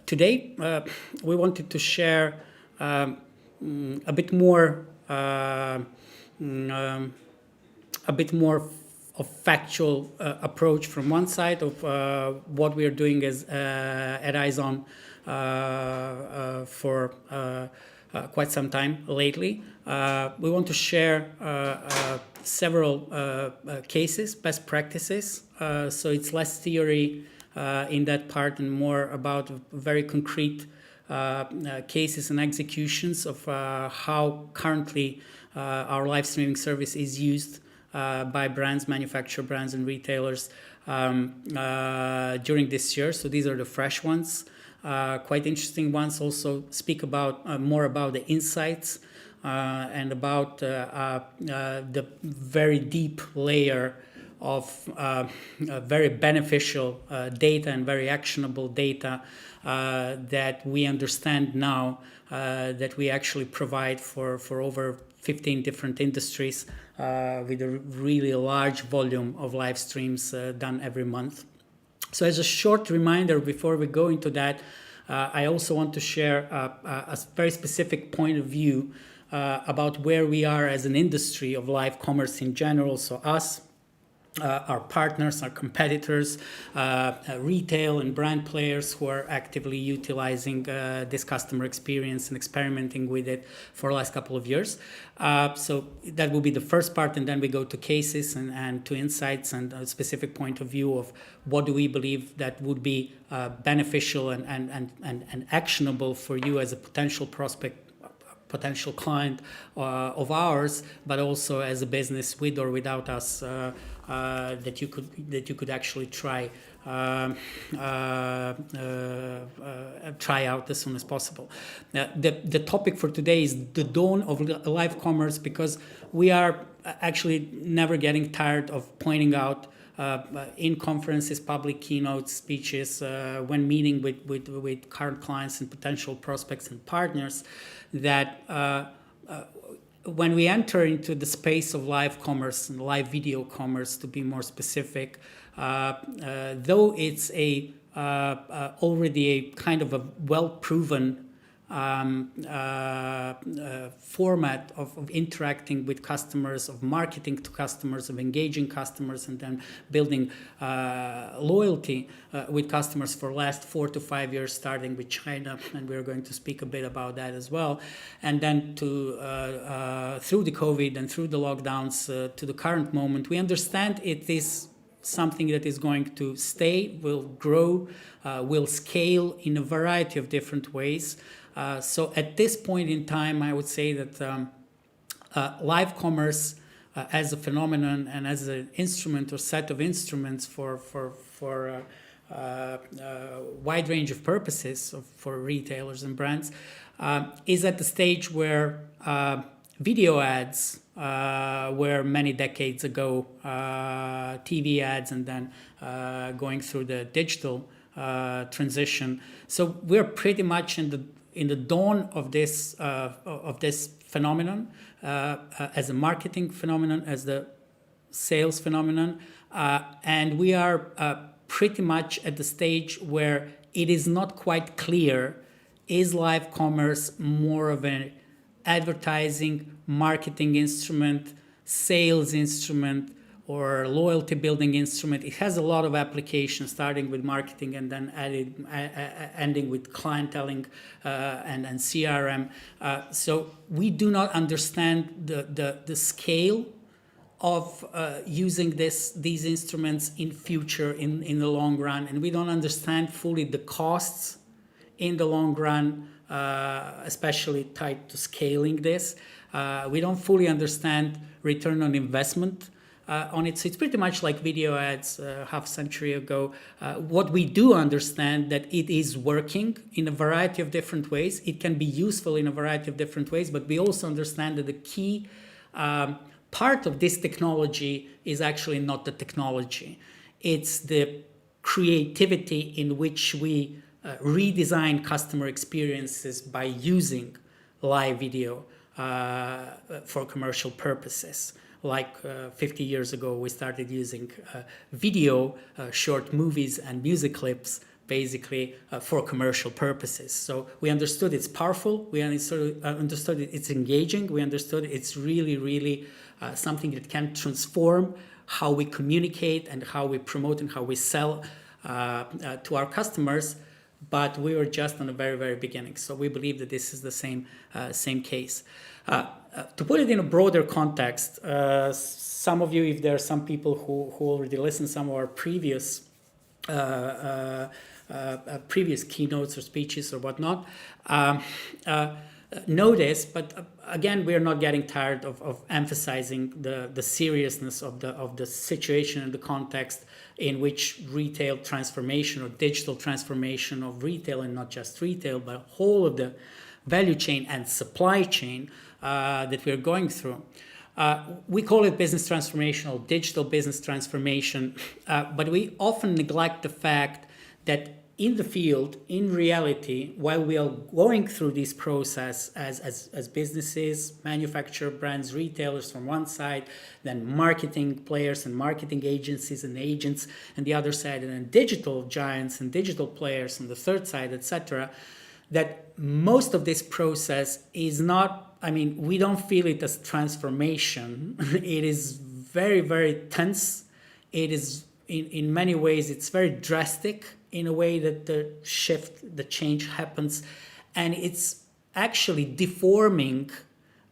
Today, we wanted to share a bit more of factual approach from one side of what we are doing as at eyezon for quite some time lately. We want to share several cases, best practices, so it's less theory in that part and more about very concrete cases and executions of how currently our live streaming service is used by brands, manufacturer brands and retailers during this year. So these are the fresh ones, quite interesting ones. Also speak about more about the insights and about the very deep layer of very beneficial data and very actionable data that we understand now that we actually provide for over 15 different industries with a really large volume of live streams done every month. So as a short reminder before we go into that, I also want to share a very specific point of view about where we are as an industry of live commerce in general. So us, our partners, our competitors, retail and brand players who are actively utilizing this customer experience and experimenting with it for the last couple of years. So that will be the first part, and then we go to cases and to insights and a specific point of view of what do we believe that would be beneficial and actionable for you as a potential prospect, potential client of ours, but also as a business with or without us that you could actually try out as soon as possible. The topic for today is the dawn of live commerce, because we are actually never getting tired of pointing out in conferences, public keynote speeches, when meeting with current clients and potential prospects and partners, that when we enter into the space of live commerce and live video commerce, to be more specific, though it's already a kind of a well-proven format of interacting with customers, of marketing to customers, of engaging customers, and then building loyalty with customers for the last 4 to 5 years, starting with China, and we're going to speak a bit about that as well. And then to through the COVID and through the lockdowns to the current moment, we understand it is something that is going to stay, will grow, will scale in a variety of different ways. So at this point in time, I would say that live commerce as a phenomenon and as an instrument or set of instruments for wide range of purposes for retailers and brands is at the stage where video ads were many decades ago, TV ads, and then going through the digital transition. So we're pretty much in the dawn of this phenomenon, as a marketing phenomenon, as the sales phenomenon, and we are pretty much at the stage where it is not quite clear: is live commerce more of an advertising, marketing instrument, sales instrument, or loyalty building instrument? It has a lot of applications, starting with marketing and then ending with clienteling and CRM. So we do not understand the scale of using these instruments in future, in the long run, and we don't understand fully the costs in the long run, especially tied to scaling this. We don't fully understand return on investment on it. So it's pretty much like video ads half a century ago. What we do understand that it is working in a variety of different ways. It can be useful in a variety of different ways, but we also understand that the key part of this technology is actually not the technology. It's the creativity in which we redesign customer experiences by using live video for commercial purposes. Like 50 years ago, we started using video, short movies and music clips basically for commercial purposes. So we understood it's powerful, we understood it's engaging, we understood it's really, really something that can transform how we communicate and how we promote and how we sell to our customers. But we were just on the very, very beginning. So we believe that this is the same case. To put it in a broader context, some of you, if there are some people who already listened to some of our previous keynotes or speeches or whatnot, know this, but again, we are not getting tired of emphasizing the seriousness of the situation and the context in which retail transformation or digital transformation of retail, and not just retail, but whole of the value chain and supply chain that we're going through. We call it business transformation or digital business transformation, but we often neglect the fact that in the field, in reality, while we are going through this process as businesses, manufacturer, brands, retailers from one side, then marketing players and marketing agencies and agents on the other side, and then digital giants and digital players on the third side, etc., that most of this process is not, I mean, we don't feel it as transformation. It is very, very tense. It is, in many ways, it's very drastic in a way that the shift, the change happens. And it's actually deforming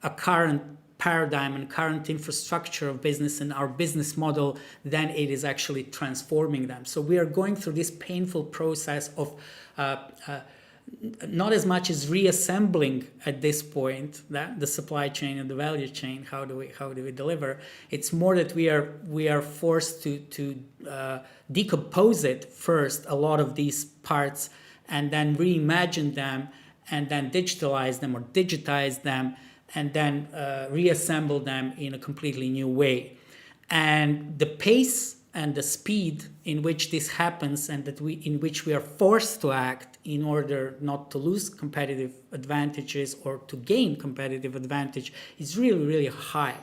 a current paradigm and current infrastructure of business and our business model than it is actually transforming them. So we are going through this painful process of not as much as reassembling at this point that the supply chain and the value chain. How do we deliver? It's more that we are forced to decompose it first, a lot of these parts, and then reimagine them, and then digitalize them or digitize them, and then reassemble them in a completely new way. And the pace and the speed in which this happens, and in which we are forced to act in order not to lose competitive advantages or to gain competitive advantage, is really, really high.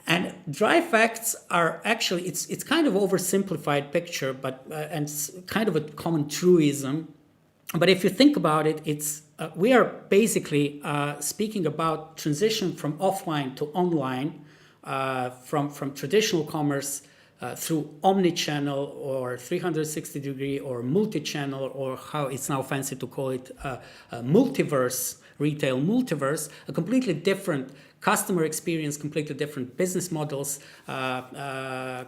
And dry facts are actually, it's kind of oversimplified picture, but and it's kind of a common truism. But if you think about it, it's we are basically speaking about transition from offline to online, from traditional commerce through omni-channel or 360-degree or multi-channel, or how it's now fancy to call it multiverse, retail multiverse, a completely different customer experience, completely different business models,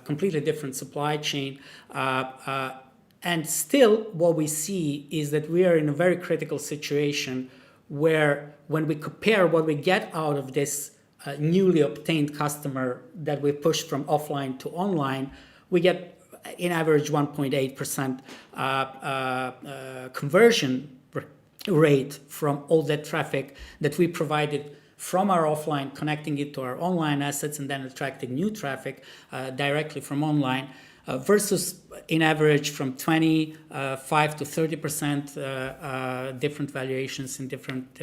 completely different supply chain. And still what we see is that we are in a very critical situation where when we compare what we get out of this newly obtained customer that we push from offline to online, we get in average 1.8% conversion rate from all that traffic that we provided from our offline, connecting it to our online assets and then attracting new traffic directly from online, versus in average from 25 to 30% different valuations in different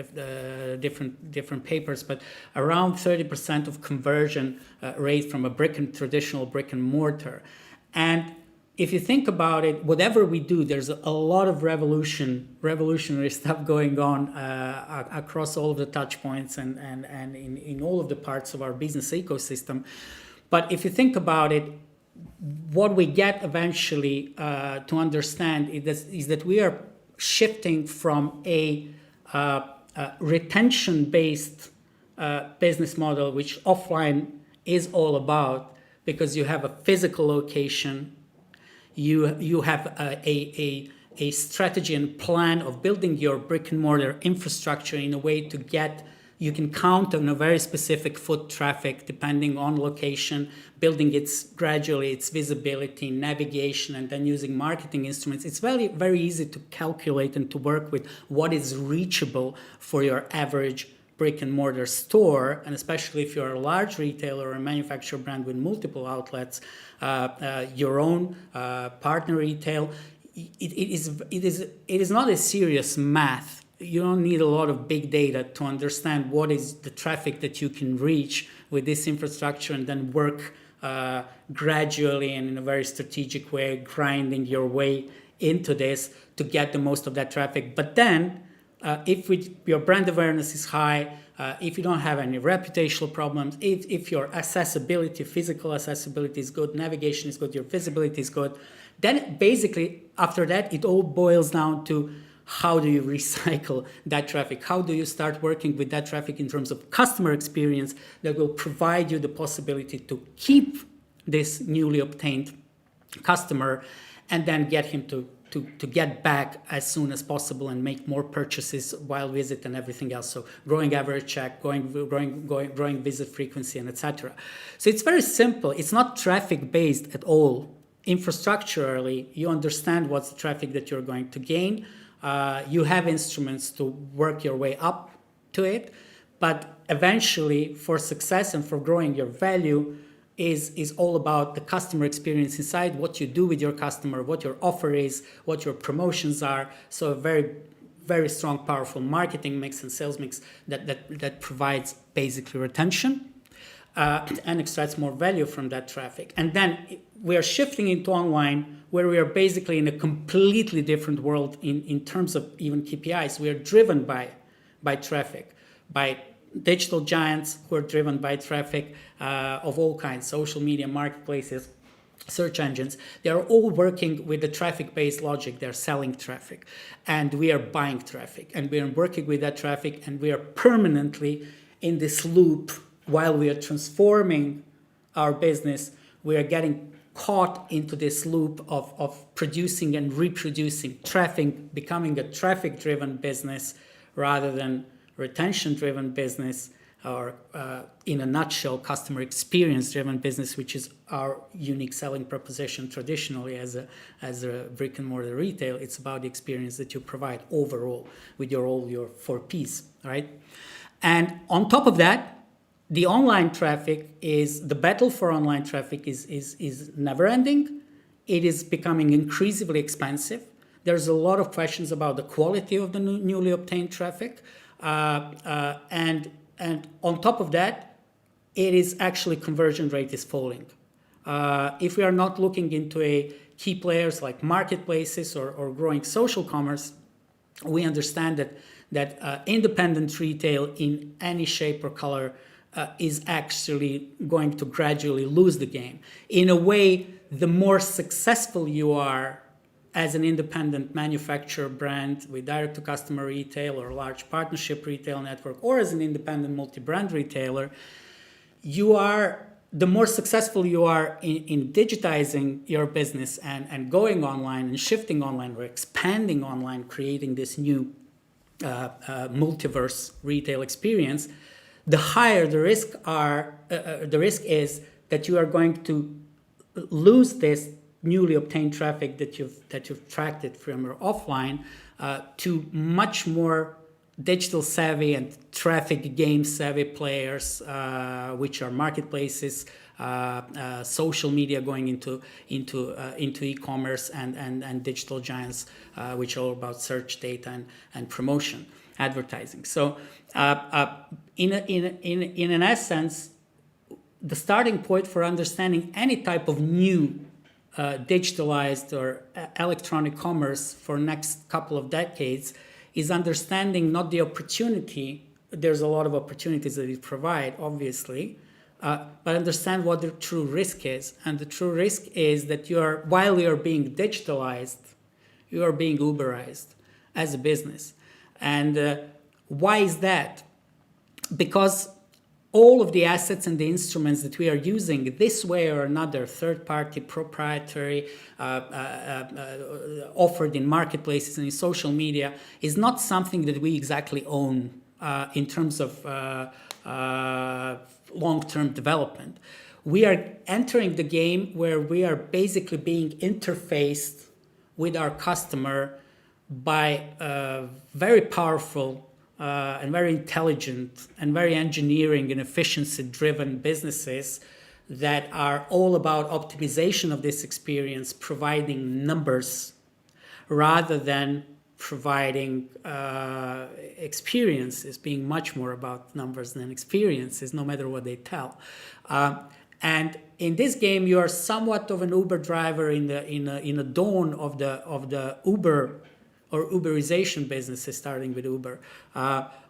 papers, but around 30% of conversion rate from a traditional brick and mortar. And if you think about it, whatever we do, there's a lot of revolutionary stuff going on across all of the touch points and in all of the parts of our business ecosystem. But if you think about it, what we get eventually to understand is that we are shifting from a retention-based business model, which offline is all about, because you have a physical location, you have a strategy and plan of building your brick and mortar infrastructure in a way to get, you can count on a very specific foot traffic depending on location, building gradually its visibility, navigation, and then using marketing instruments. It's very, very easy to calculate and to work with what is reachable for your average brick and mortar store, and especially if you're a large retailer or a manufacturer brand with multiple outlets, your own partner retail. It is not a serious math. You don't need a lot of big data to understand what is the traffic that you can reach with this infrastructure, and then work gradually and in a very strategic way, grinding your way into this to get the most of that traffic. But then, if your brand awareness is high, if you don't have any reputational problems, if your accessibility, physical accessibility is good, navigation is good, your visibility is good, then basically after that, it all boils down to how do you recycle that traffic? How do you start working with that traffic in terms of customer experience that will provide you the possibility to keep this newly obtained customer and then get him to get back as soon as possible and make more purchases while visit and everything else. So growing average check, growing visit frequency, and etc. So it's very simple. It's not traffic based at all. Infrastructurally, you understand what's the traffic that you're going to gain. You have instruments to work your way up to it, but eventually for success and for growing your value is all about the customer experience inside, what you do with your customer, what your offer is, what your promotions are. So a very, very strong, powerful marketing mix and sales mix that provides basically retention and extracts more value from that traffic. And then we are shifting into online, where we are basically in a completely different world in terms of even KPIs. We are driven by traffic, by digital giants who are driven by traffic of all kinds, social media, marketplaces, search engines. They are all working with the traffic-based logic. They're selling traffic, and we are buying traffic, and we are working with that traffic, and we are permanently in this loop while we are transforming our business. We are getting caught into this loop of producing and reproducing traffic, becoming a traffic-driven business rather than retention-driven business, or in a nutshell, customer experience-driven business, which is our unique selling proposition traditionally as a brick-and-mortar retail. It's about the experience that you provide overall with all your 4 Ps, right? And on top of that, the online traffic the battle for online traffic is never-ending. It is becoming increasingly expensive. There's a lot of questions about the quality of the newly obtained traffic. And on top of that, it is actually conversion rate is falling. If we are not looking into key players like marketplaces or growing social commerce, we understand that independent retail in any shape or color is actually going to gradually lose the game. In a way, the more successful you are as an independent manufacturer brand with direct-to-customer retail or large partnership retail network, or as an independent multi-brand retailer, the more successful you are in digitizing your business and going online and shifting online or expanding online, creating this new multiverse retail experience, the higher the risk is that you are going to lose this newly obtained traffic that you've attracted from your offline to much more digital savvy and traffic game savvy players, which are marketplaces, social media going into e-commerce and digital giants, which are all about search data and promotion, advertising. So in an essence, the starting point for understanding any type of new digitalized or electronic commerce for next couple of decades is understanding not the opportunity. There's a lot of opportunities that it provides, obviously, but understand what the true risk is. And the true risk is that while you are being digitalized, you are being uberized as a business. And why is that? Because all of the assets and the instruments that we are using this way or another, third-party, proprietary, offered in marketplaces and in social media, is not something that we exactly own in terms of long-term development. We are entering the game where we are basically being interfaced with our customer by very powerful and very intelligent and very engineering and efficiency-driven businesses that are all about optimization of this experience, providing numbers rather than providing experiences, being much more about numbers than experiences, no matter what they tell. And in this game, you are somewhat of an Uber driver in the dawn of the Uber or Uberization businesses, starting with Uber,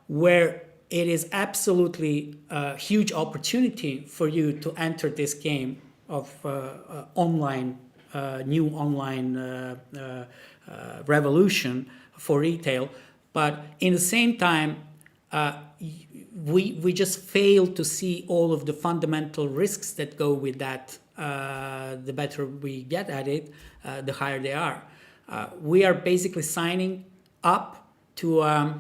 where it is absolutely a huge opportunity for you to enter this game of new online revolution for retail. But in the same time, we just fail to see all of the fundamental risks that go with that. The better we get at it, the higher they are. We are basically signing up to a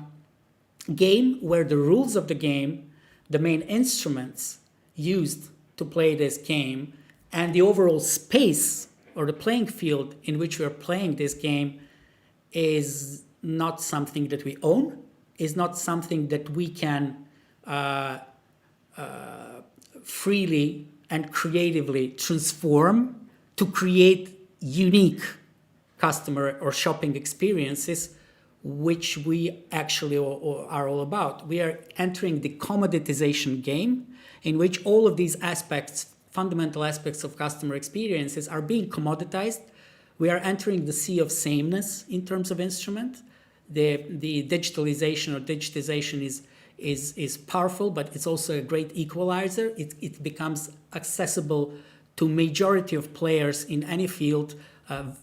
game where the rules of the game, the main instruments used to play this game, and the overall space or the playing field in which we are playing this game is not something that we own, is not something that we can freely and creatively transform to create unique customer or shopping experiences, which we actually are all about. We are entering the commoditization game in which all of these aspects, fundamental aspects of customer experiences, are being commoditized. We are entering the sea of sameness in terms of instrument. The digitalization or digitization is powerful, but it's also a great equalizer. It becomes accessible to majority of players in any field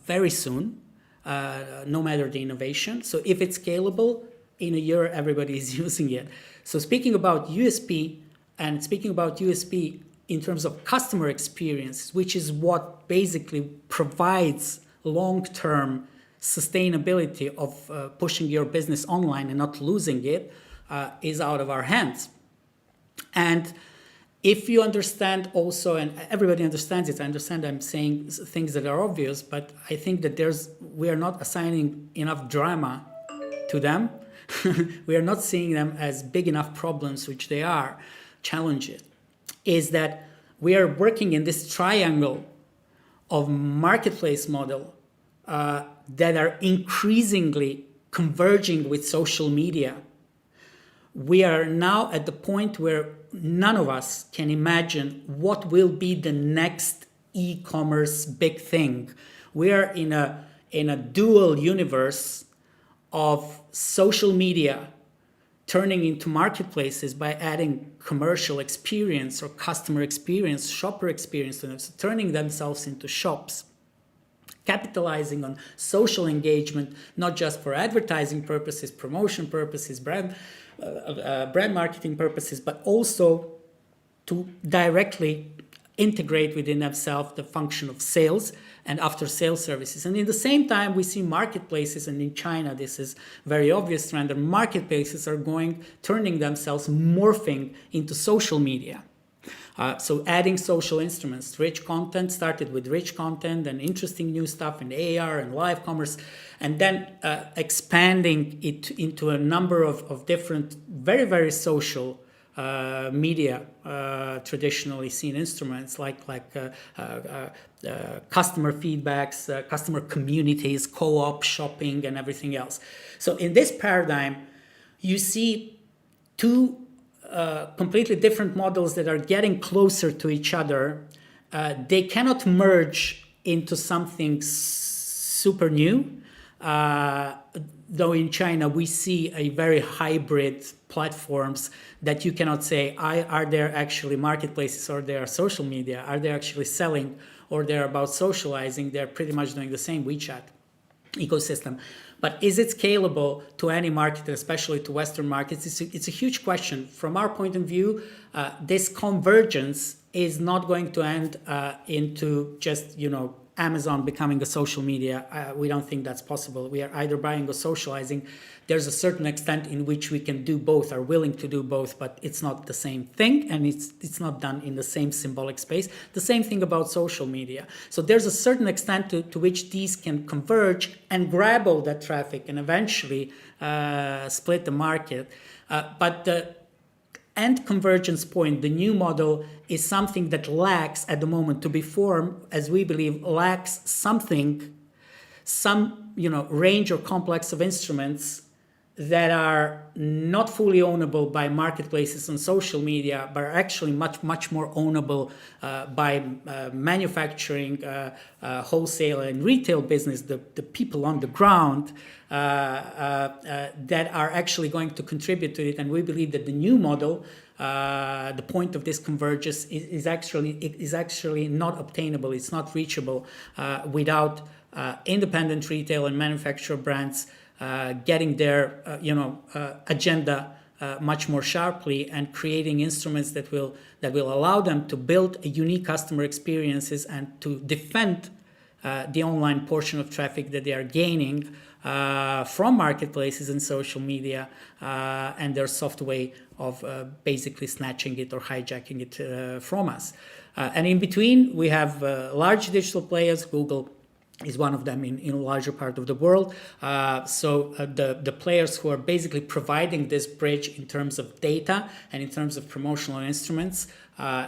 very soon, no matter the innovation. So if it's scalable, in a year everybody is using it. So speaking about USP, and speaking about USP in terms of customer experience, which is what basically provides long-term sustainability of pushing your business online and not losing it, is out of our hands. And if you understand also, and everybody understands it, I understand I'm saying things that are obvious, but I think that we are not assigning enough drama to them. We are not seeing them as big enough problems, which they are, challenges, is that we are working in this triangle of marketplace model that are increasingly converging with social media. We are now at the point where none of us can imagine what will be the next e-commerce big thing. We are in a dual universe of social media turning into marketplaces by adding commercial experience or customer experience, shopper experience to them, so turning themselves into shops, capitalizing on social engagement, not just for advertising purposes, promotion purposes, brand marketing purposes, but also to directly integrate within themselves the function of sales and after sales services. And in the same time, we see marketplaces, and in China, this is very obvious trend, that marketplaces are turning themselves, morphing into social media. So adding social instruments, rich content, started with rich content and interesting new stuff in AR and live commerce, and then expanding it into a number of different, very, very social media, traditionally seen instruments like customer feedbacks, customer communities, co-op shopping, and everything else. So in this paradigm, you see two completely different models that are getting closer to each other. They cannot merge into something super new. Though in China we see a very hybrid platforms that you cannot say, are there actually marketplaces or they are social media? Are they actually selling or they're about socializing? They're pretty much doing the same WeChat ecosystem. But is it scalable to any market, especially to Western markets? It's a huge question. From our point of view, this convergence is not going to end into just, Amazon becoming a social media. We don't think that's possible. We are either buying or socializing. There's a certain extent in which we can do both, are willing to do both, but it's not the same thing, and it's not done in the same symbolic space. The same thing about social media. So there's a certain extent to which these can converge and grab all that traffic and eventually split the market. But the end convergence point, the new model, is something that lacks at the moment to be formed, as we believe, lacks some range or complex of instruments that are not fully ownable by marketplaces on social media, but are actually much more ownable by manufacturing, wholesale and retail business, the people on the ground that are actually going to contribute to it. And we believe that the new model, the point of this convergence is actually not obtainable. It's not reachable without independent retail and manufacturer brands getting their agenda much more sharply and creating instruments that will allow them to build a unique customer experiences and to defend the online portion of traffic that they are gaining from marketplaces and social media and their soft way of basically snatching it or hijacking it from us. And in between, we have large digital players. Google is one of them in a larger part of the world. So the players who are basically providing this bridge in terms of data and in terms of promotional instruments,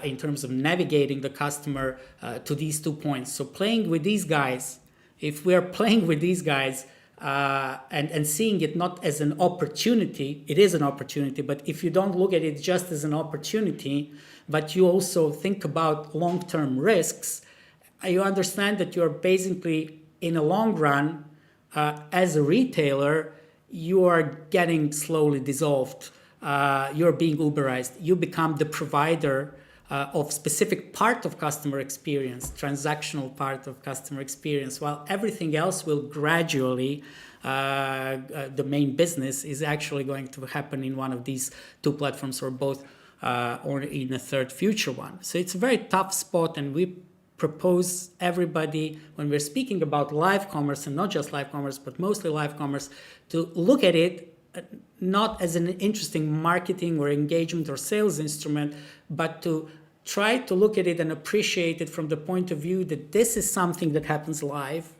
in terms of navigating the customer to these 2 points. So playing with these guys, if we are playing with these guys and seeing it not as an opportunity, it is an opportunity, but if you don't look at it just as an opportunity, but you also think about long-term risks, you understand that you're basically, in a long run, as a retailer, you are getting slowly dissolved. You're being uberized. You become the provider of specific part of customer experience, transactional part of customer experience, while everything else will gradually, the main business is actually going to happen in one of these 2 platforms or both, or in a third future one. So it's a very tough spot, and we propose everybody, when we're speaking about live commerce, and not just live commerce, but mostly live commerce, to look at it not as an interesting marketing or engagement or sales instrument, but to try to look at it and appreciate it from the point of view that this is something that happens live.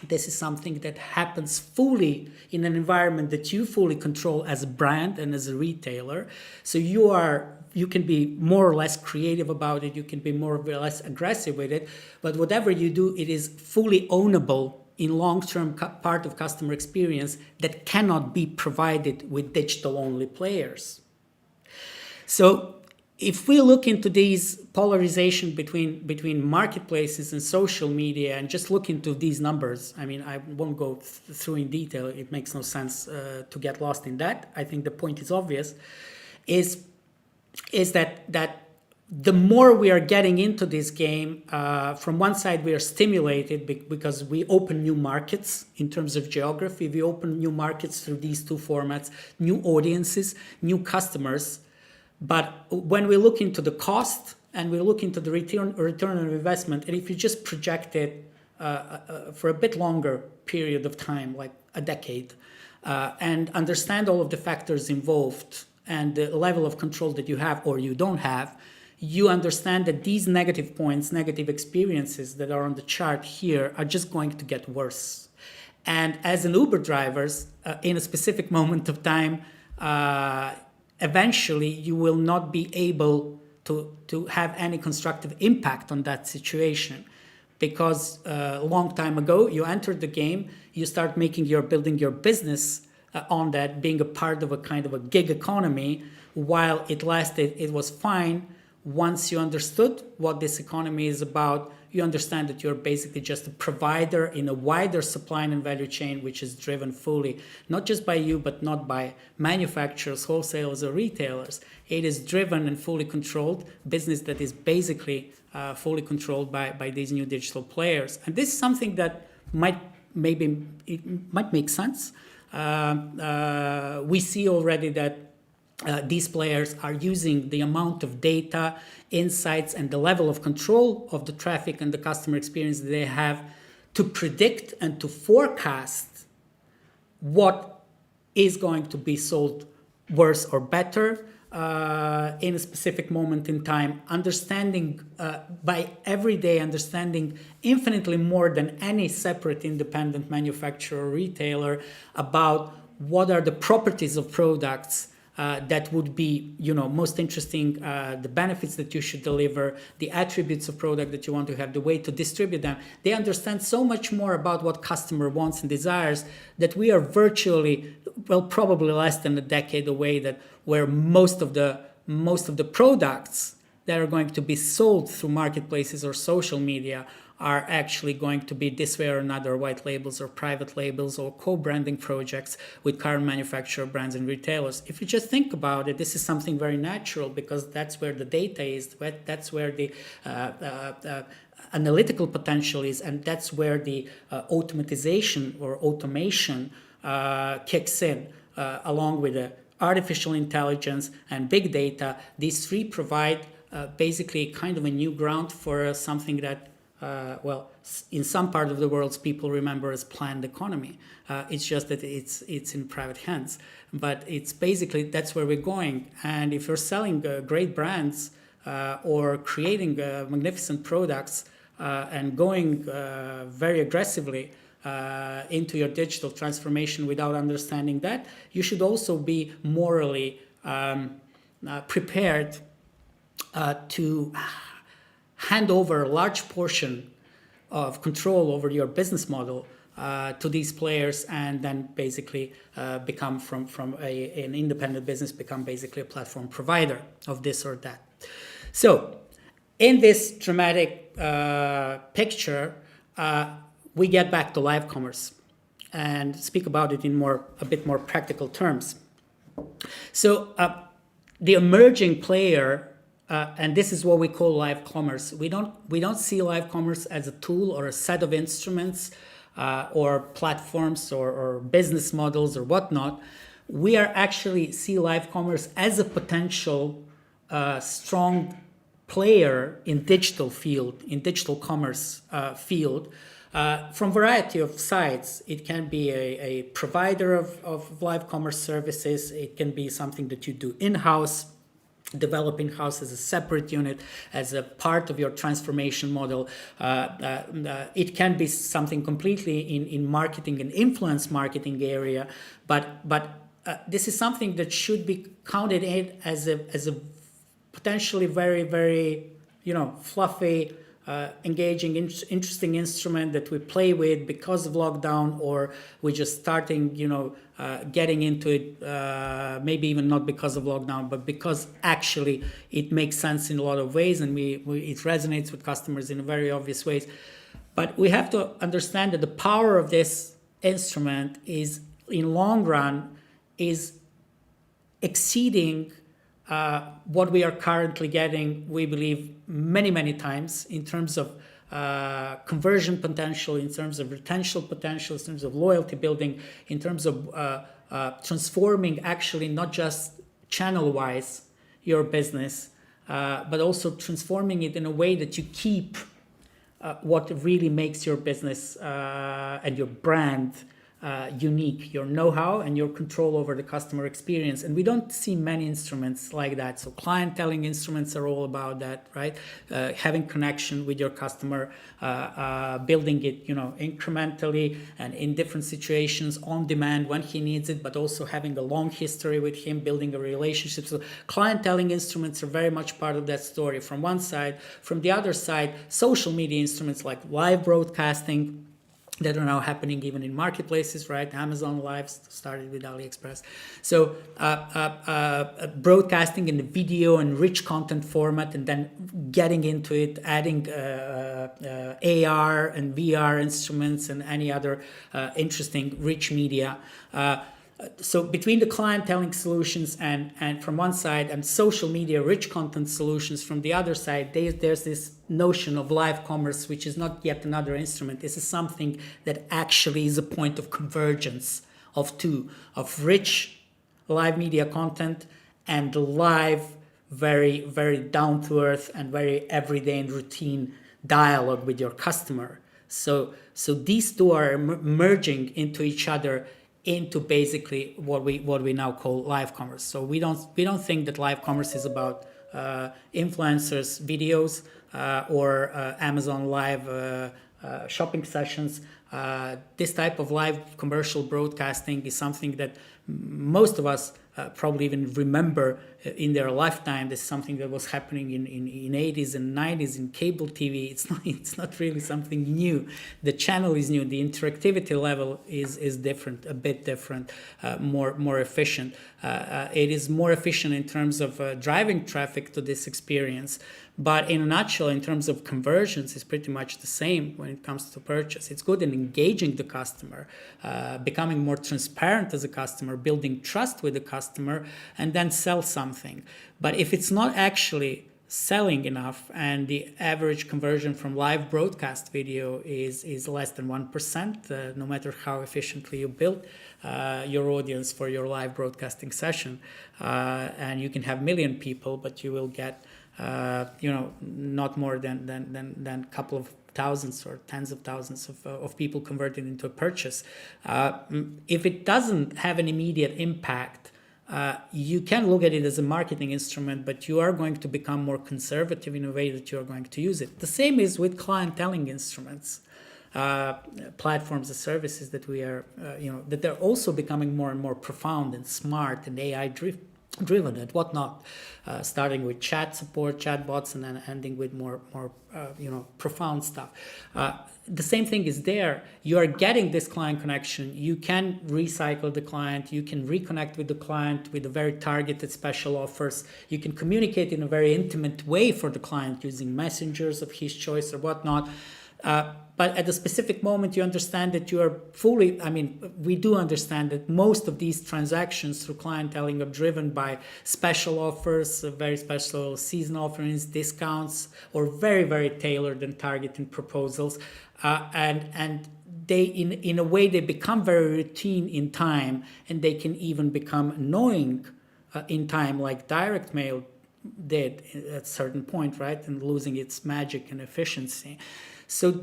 This is something that happens fully in an environment that you fully control as a brand and as a retailer. So you can be more or less creative about it, you can be more or less aggressive with it, but whatever you do, it is fully ownable in long-term part of customer experience that cannot be provided with digital-only players. So if we look into these polarization between marketplaces and social media and just look into these numbers, I mean, I won't go through in detail, it makes no sense to get lost in that. I think the point is obvious, is that the more we are getting into this game, from one side we are stimulated because we open new markets in terms of geography, we open new markets through these 2 formats, new audiences, new customers. But when we look into the cost and we look into the return on investment, and if you just project it for a bit longer period of time, like a decade, and understand all of the factors involved and the level of control that you have or you don't have, you understand that these negative points, negative experiences that are on the chart here are just going to get worse. And as an Uber drivers, in a specific moment of time, eventually you will not be able to have any constructive impact on that situation, because a long time ago you entered the game, you start building your business on that, being a part of a kind of a gig economy. While it lasted, it was fine. Once you understood what this economy is about, you understand that you're basically just a provider in a wider supply and value chain, which is driven fully, not just by you, but not by manufacturers, wholesalers, or retailers. It is driven and fully controlled business that is basically fully controlled by these new digital players. And this is something that might make sense. We see already that these players are using the amount of data, insights, and the level of control of the traffic and the customer experience that they have to predict and to forecast what is going to be sold worse or better in a specific moment in time, understanding by every day, understanding infinitely more than any separate independent manufacturer or retailer about what are the properties of products that would be, most interesting, the benefits that you should deliver, the attributes of product that you want to have, the way to distribute them. They understand so much more about what customer wants and desires that we are virtually, probably less than a decade away where most of the products that are going to be sold through marketplaces or social media are actually going to be this way or another white labels or private labels or co-branding projects with current manufacturer brands and retailers. If you just think about it, this is something very natural because that's where the data is, that's where the analytical potential is, and that's where the automatization or automation kicks in, along with the artificial intelligence and big data. These three provide basically kind of a new ground for something that in some part of the world, people remember as planned economy. It's just that it's in private hands. But it's basically, that's where we're going. And if you're selling great brands or creating magnificent products and going very aggressively into your digital transformation without understanding that, you should also be morally prepared to hand over a large portion of control over your business model to these players, and then basically become from an independent business, become basically a platform provider of this or that. So in this dramatic picture, we get back to live commerce and speak about it in a bit more practical terms. So the emerging player, and this is what we call live commerce. We don't see live commerce as a tool or a set of instruments or platforms or business models or whatnot. We are actually see live commerce as a potential strong player in digital commerce field. From variety of sides. It can be a provider of live commerce services. It can be something that you do in-house, develop in-house as a separate unit, as a part of your transformation model. It can be something completely in marketing and influence marketing area, but this is something that should be counted in as a potentially very, very, fluffy, engaging, interesting instrument that we play with because of lockdown, or we're just starting, getting into it, maybe even not because of lockdown, but because actually it makes sense in a lot of ways, and it resonates with customers in very obvious ways. But we have to understand that the power of this instrument is, in long run, is exceeding what we are currently getting, we believe, many, many times in terms of conversion potential, in terms of retention potential, in terms of loyalty building, in terms of transforming actually not just channel-wise your business, but also transforming it in a way that you keep what really makes your business and your brand unique, your know-how and your control over the customer experience. And we don't see many instruments like that. So clienteling instruments are all about that, right? Having connection with your customer, building it, incrementally and in different situations on demand when he needs it, but also having a long history with him, building a relationship. So clienteling instruments are very much part of that story from one side. From the other side, social media instruments like live broadcasting, that are now happening even in marketplaces, right? Amazon Live started with AliExpress. So broadcasting in the video and rich content format, and then getting into it, adding AR and VR instruments and any other interesting rich media. So between the clienteling solutions and from one side, and social media rich content solutions from the other side, there's this notion of live commerce, which is not yet another instrument. This is something that actually is a point of convergence of rich live media content and live, very, very down to earth and very everyday and routine dialogue with your customer. So these two are merging into each other, into basically what we now call live commerce. So we don't think that live commerce is about influencers videos or Amazon Live shopping sessions. This type of live commercial broadcasting is something that most of us probably even remember in their lifetime. This is something that was happening in 80s and 90s in cable TV. It's not really something new. The channel is new. The interactivity level is different, a bit different, more efficient. It is more efficient in terms of driving traffic to this experience. But in a nutshell, in terms of conversions, it's pretty much the same when it comes to purchase. It's good in engaging the customer, becoming more transparent as a customer, building trust with the customer, and then sell something. But if it's not actually selling enough and the average conversion from live broadcast video is less than 1%, no matter how efficiently you build your audience for your live broadcasting session, and you can have 1 million people, but you will get not more than a couple of thousands or tens of thousands of people converted into a purchase. If it doesn't have an immediate impact, you can look at it as a marketing instrument, but you are going to become more conservative in a way that you are going to use it. The same is with clienteling instruments, platforms and services that we are, that they're also becoming more and more profound and smart and AI driven and whatnot, starting with chat support, chatbots, and then ending with more profound stuff. The same thing is there. You are getting this client connection. You can recycle the client. You can reconnect with the client with a very targeted special offers. You can communicate in a very intimate way for the client using messengers of his choice or whatnot. But at a specific moment, you understand that you are we do understand that most of these transactions through clienteling are driven by special offers, very special season offerings, discounts, or very, very tailored and targeted proposals. And they, in a way, they become very routine in time, and they can even become annoying in time, like direct mail did at a certain point, right? And losing its magic and efficiency. So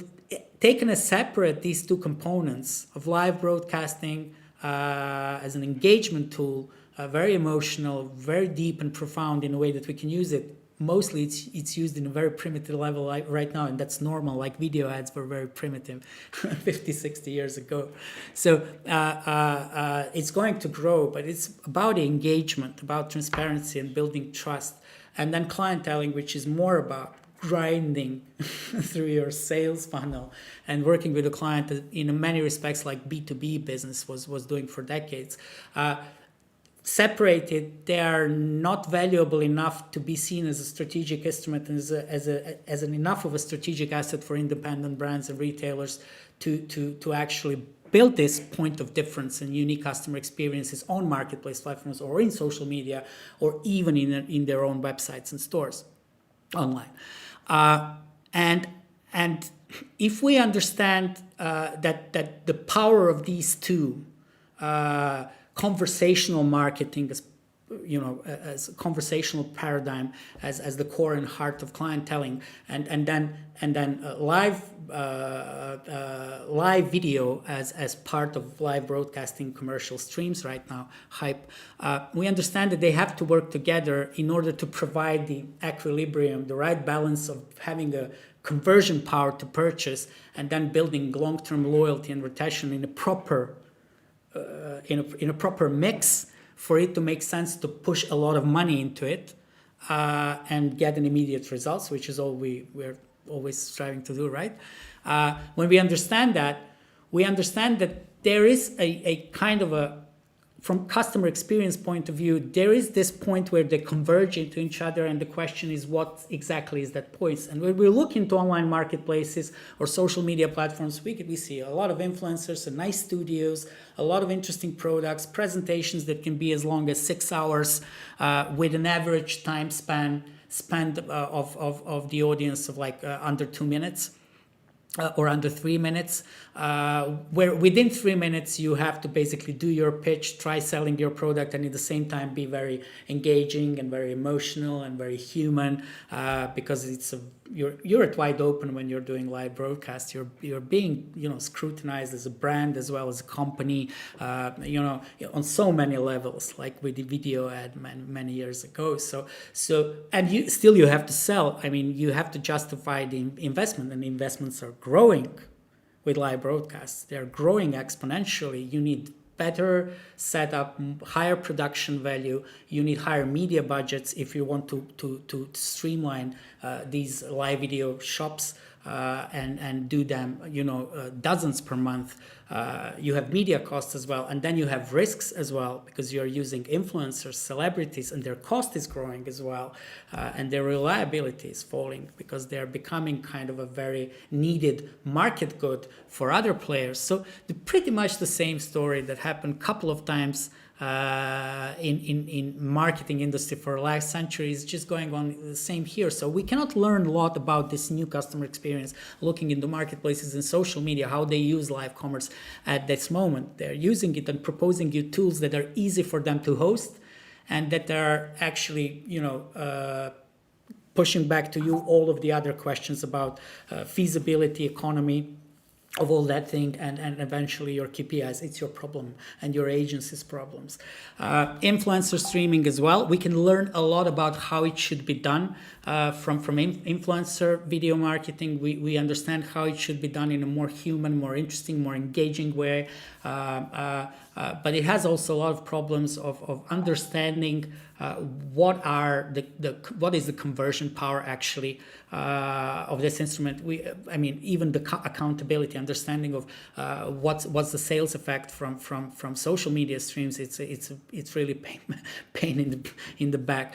taken as separate, these two components of live broadcasting as an engagement tool, very emotional, very deep and profound in a way that we can use it. Mostly it's used in a very primitive level right now, and that's normal. Like video ads were very primitive 50, 60 years ago. So it's going to grow, but it's about engagement, about transparency and building trust. And then clienteling, which is more about grinding through your sales funnel and working with a client that in many respects like B2B business was doing for decades. Separated, they are not valuable enough to be seen as a strategic instrument and as an enough of a strategic asset for independent brands and retailers to actually build this point of difference and unique customer experiences on marketplace platforms or in social media or even in their own websites and stores online. And if we understand that the power of these two, conversational marketing as a conversational paradigm as the core and heart of clienteling, and then live video as part of live broadcasting commercial streams right now, hype. We understand that they have to work together in order to provide the equilibrium, the right balance of having a conversion power to purchase and then building long-term loyalty and retention in a proper mix for it to make sense to push a lot of money into it and get an immediate results, which is all we're always striving to do, right? When we understand that there is a kind of a, from customer experience point of view, there is this point where they converge into each other, and the question is what exactly is that point? And when we look into online marketplaces or social media platforms, we see a lot of influencers and nice studios, a lot of interesting products, presentations that can be as long as 6 hours with an average time span spent of the audience of like under 2 minutes. Or under 3 minutes, where within 3 minutes you have to basically do your pitch, try selling your product, and at the same time be very engaging and very emotional and very human, because you're at wide open when you're doing live broadcast. You're being scrutinized as a brand as well as a company, on so many levels, like with the video ad many years ago. So and you have to sell. I mean, you have to justify the investment, and investments are growing with live broadcasts. They're growing exponentially. You need better setup, higher production value. You need higher media budgets if you want to streamline these live video shops and do them, dozens per month. You have media costs as well, and then you have risks as well, because you're using influencers, celebrities, and their cost is growing as well, and their reliability is falling because they're becoming kind of a very needed market good for other players. So pretty much the same story that happened a couple of times in marketing industry for the last century is just going on the same here. So we cannot learn a lot about this new customer experience looking into marketplaces and social media, how they use live commerce at this moment. They're using it and proposing you tools that are easy for them to host and that are actually, pushing back to you all of the other questions about feasibility, economy, of all that thing, and eventually your KPIs. It's your problem and your agency's problems. Influencer streaming as well. We can learn a lot about how it should be done from influencer video marketing. We understand how it should be done in a more human, more interesting, more engaging way. But it has also a lot of problems of understanding what is the conversion power actually of this instrument. Even the accountability, understanding of what's the sales effect from social media streams. It's really pain in the back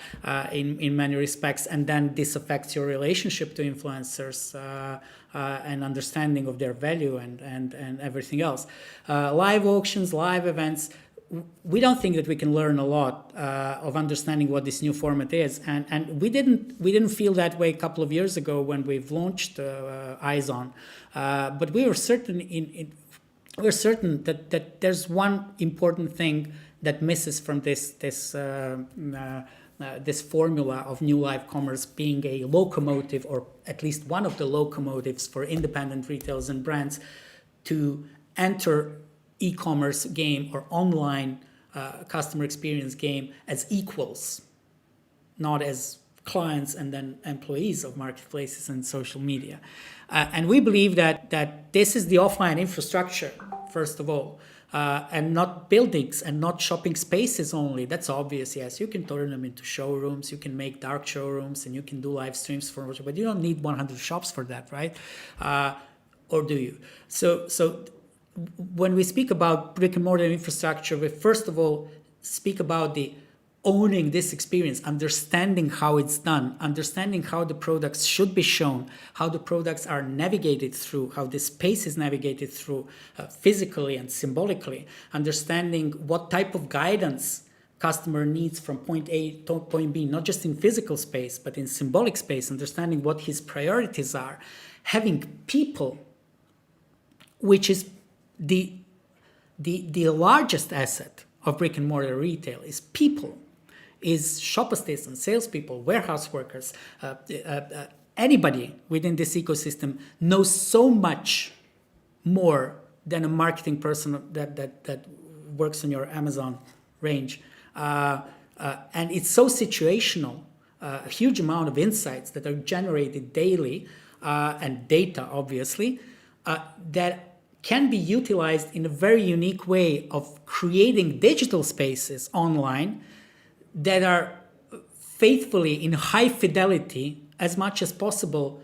in many respects, and then this affects your relationship to influencers and understanding of their value and everything else. Live auctions, live events. We don't think that we can learn a lot of understanding what this new format is, and we didn't feel that way a couple of years ago when we've launched eyezon, but we were certain that there's one important thing that misses from this formula of new live commerce being a locomotive, or at least one of the locomotives for independent retailers and brands to enter e-commerce game or online customer experience game as equals, not as clients and then employees of marketplaces and social media. And we believe that this is the offline infrastructure, first of all, and not buildings and not shopping spaces only. That's obvious, yes. You can turn them into showrooms, you can make dark showrooms, and you can do live streams for it, but you don't need 100 shops for that, right? Or do you? So when we speak about brick and mortar infrastructure, we first of all speak about the owning this experience, understanding how it's done, understanding how the products should be shown, how the products are navigated through, how the space is navigated through physically and symbolically, understanding what type of guidance customer needs from point A to point B, not just in physical space, but in symbolic space, understanding what his priorities are, having people, which is the largest asset of brick and mortar retail, is people, is shop assistants, salespeople, warehouse workers. Anybody within this ecosystem knows so much more than a marketing person that works on your Amazon range. And it's so situational, a huge amount of insights that are generated daily, and data, obviously, that can be utilized in a very unique way of creating digital spaces online that are faithfully in high fidelity as much as possible,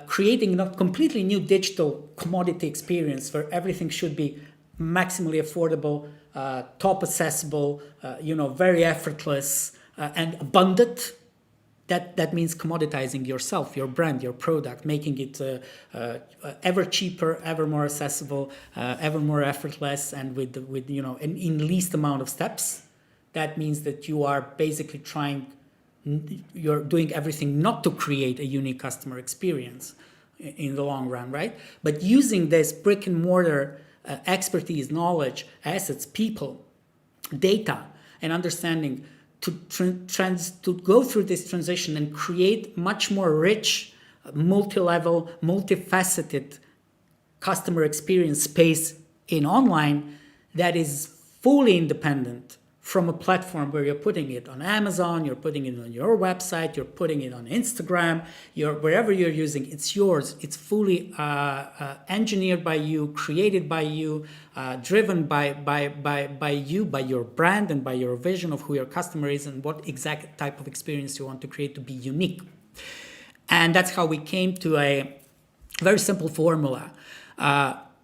creating a completely new digital commodity experience where everything should be maximally affordable, top accessible, very effortless and abundant. That means commoditizing yourself, your brand, your product, making it ever cheaper, ever more accessible, ever more effortless, and with in least amount of steps. That means that you are basically you're doing everything not to create a unique customer experience in the long run, right? But using this brick and mortar expertise, knowledge, assets, people, data, and understanding to go through this transition and create much more rich, multi-level, multifaceted customer experience space in online that is fully independent from a platform where you're putting it on Amazon, you're putting it on your website, you're putting it on Instagram, wherever you're using, it's yours. It's fully engineered by you, created by you, driven by you, by your brand and by your vision of who your customer is and what exact type of experience you want to create to be unique. And that's how we came to a very simple formula.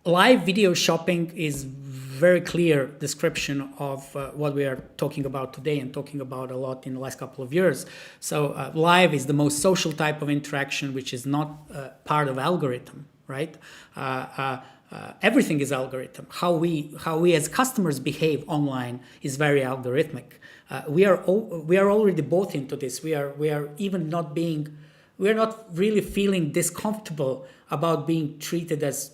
Live video shopping is very clear description of what we are talking about today and talking about a lot in the last couple of years. So live is the most social type of interaction, which is not part of algorithm, right? Everything is algorithm. How we as customers behave online is very algorithmic. We are already bought into this. We are even not being, we are not really feeling discomfortable about being treated as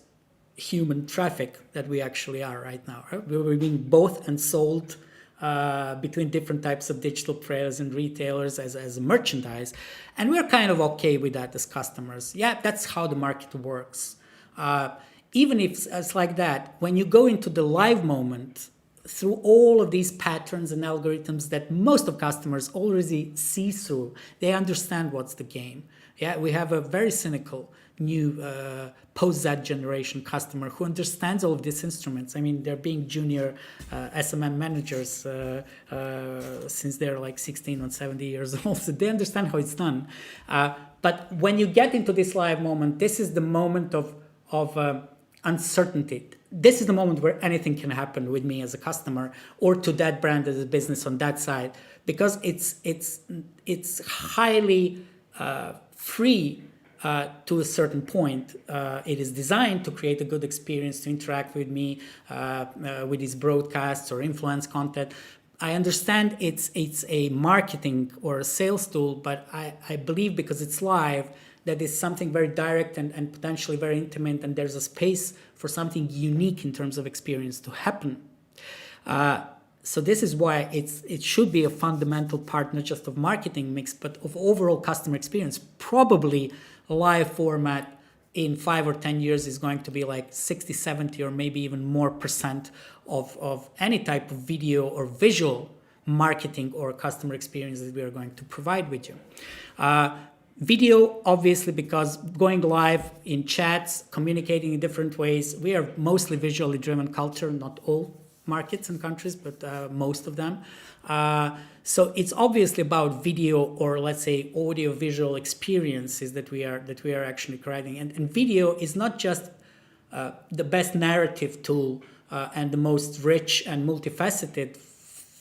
human traffic that we actually are right now. Right? We're being bought and sold between different types of digital players and retailers as merchandise, and we're kind of okay with that as customers. Yeah, that's how the market works. Even if it's like that, when you go into the live moment, through all of these patterns and algorithms that most of customers already see through, they understand what's the game. Yeah, we have a very cynical new post-Z generation customer who understands all of these instruments. I mean, they're being junior SMM managers since they're like 16 or 70 years old, so they understand how it's done. But when you get into this live moment, this is the moment of uncertainty. This is the moment where anything can happen with me as a customer or to that brand as a business on that side, because it's highly free to a certain point. It is designed to create a good experience, to interact with me with these broadcasts or influence content. I understand it's a marketing or a sales tool, but I believe because it's live, that is something very direct and potentially very intimate, and there's a space for something unique in terms of experience to happen. So this is why it should be a fundamental part, not just of marketing mix, but of overall customer experience. Probably a live format in 5 or 10 years is going to be like 60, 70, or maybe even more % of any type of video or visual marketing or customer experience that we are going to provide with you. Video, obviously, because going live in chats, communicating in different ways, we are mostly visually driven culture, not all markets and countries, but most of them. So it's obviously about video, or let's say audio visual experiences that we are actually creating. And video is not just the best narrative tool and the most rich and multifaceted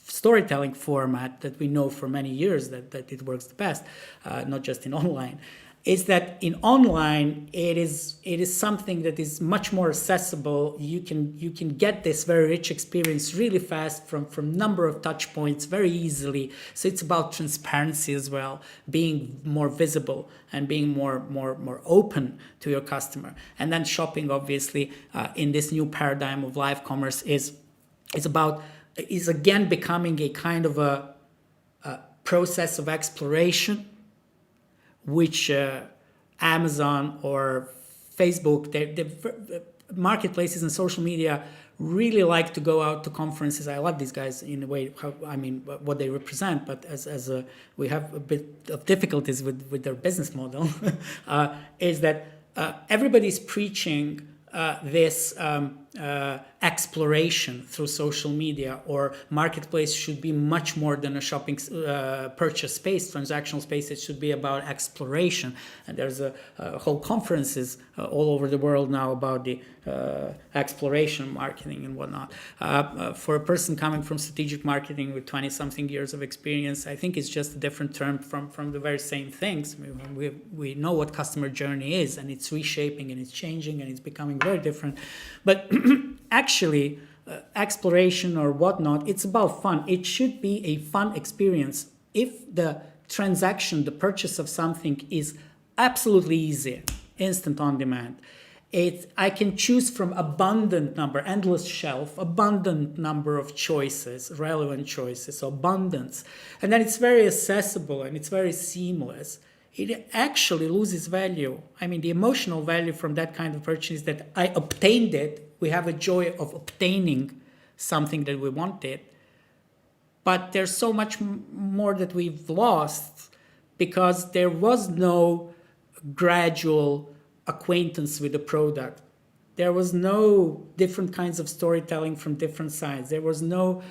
storytelling format that we know for many years that it works the best, not just in online. Is that in online it is something that is much more accessible. You can get this very rich experience really fast from number of touch points very easily. So it's about transparency as well, being more visible and being more open to your customer. And then shopping, obviously, in this new paradigm of live commerce is again becoming a kind of a process of exploration, which Amazon or Facebook, the marketplaces and social media really like to go out to conferences. I love these guys in a way, what they represent, but as we have a bit of difficulties with their business model, is that everybody's preaching this exploration through social media, or marketplace should be much more than a shopping purchase space, transactional space. It should be about exploration. And there's a whole conferences all over the world now about the exploration marketing and whatnot. For a person coming from strategic marketing with 20-something years of experience, I think it's just a different term from the very same things. We know what customer journey is, and it's reshaping and it's changing and it's becoming very different. But actually, exploration or whatnot, it's about fun. It should be a fun experience. If the transaction, the purchase of something is absolutely easy, instant on demand, I can choose from abundant number, endless shelf, abundant number of choices, relevant choices, so abundance. And then it's very accessible and it's very seamless. It actually loses value. I mean, the emotional value from that kind of purchase is that I obtained it. We have a joy of obtaining something that we wanted. but there's so much more that we've lost because there was no gradual acquaintance with the product. There was no different kinds of storytelling from different sides. There was no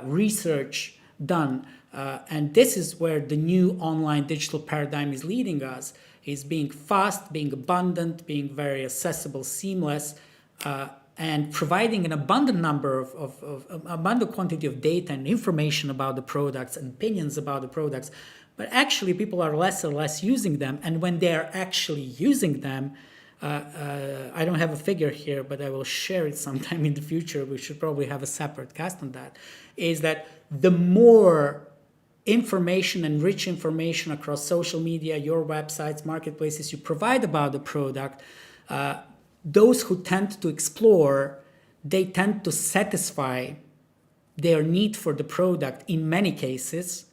research done. And this is where the new online digital paradigm is leading us, is being fast, being abundant, being very accessible, seamless, and providing an abundant number of abundant quantity of data and information about the products and opinions about the products. But actually, people are less and less using them. And when they are actually using them, I don't have a figure here, but I will share it sometime in the future. We should probably have a separate cast on that. Is that the more information and rich information across social media, your websites, marketplaces you provide about the product, those who tend to explore, they tend to satisfy their need for the product in many cases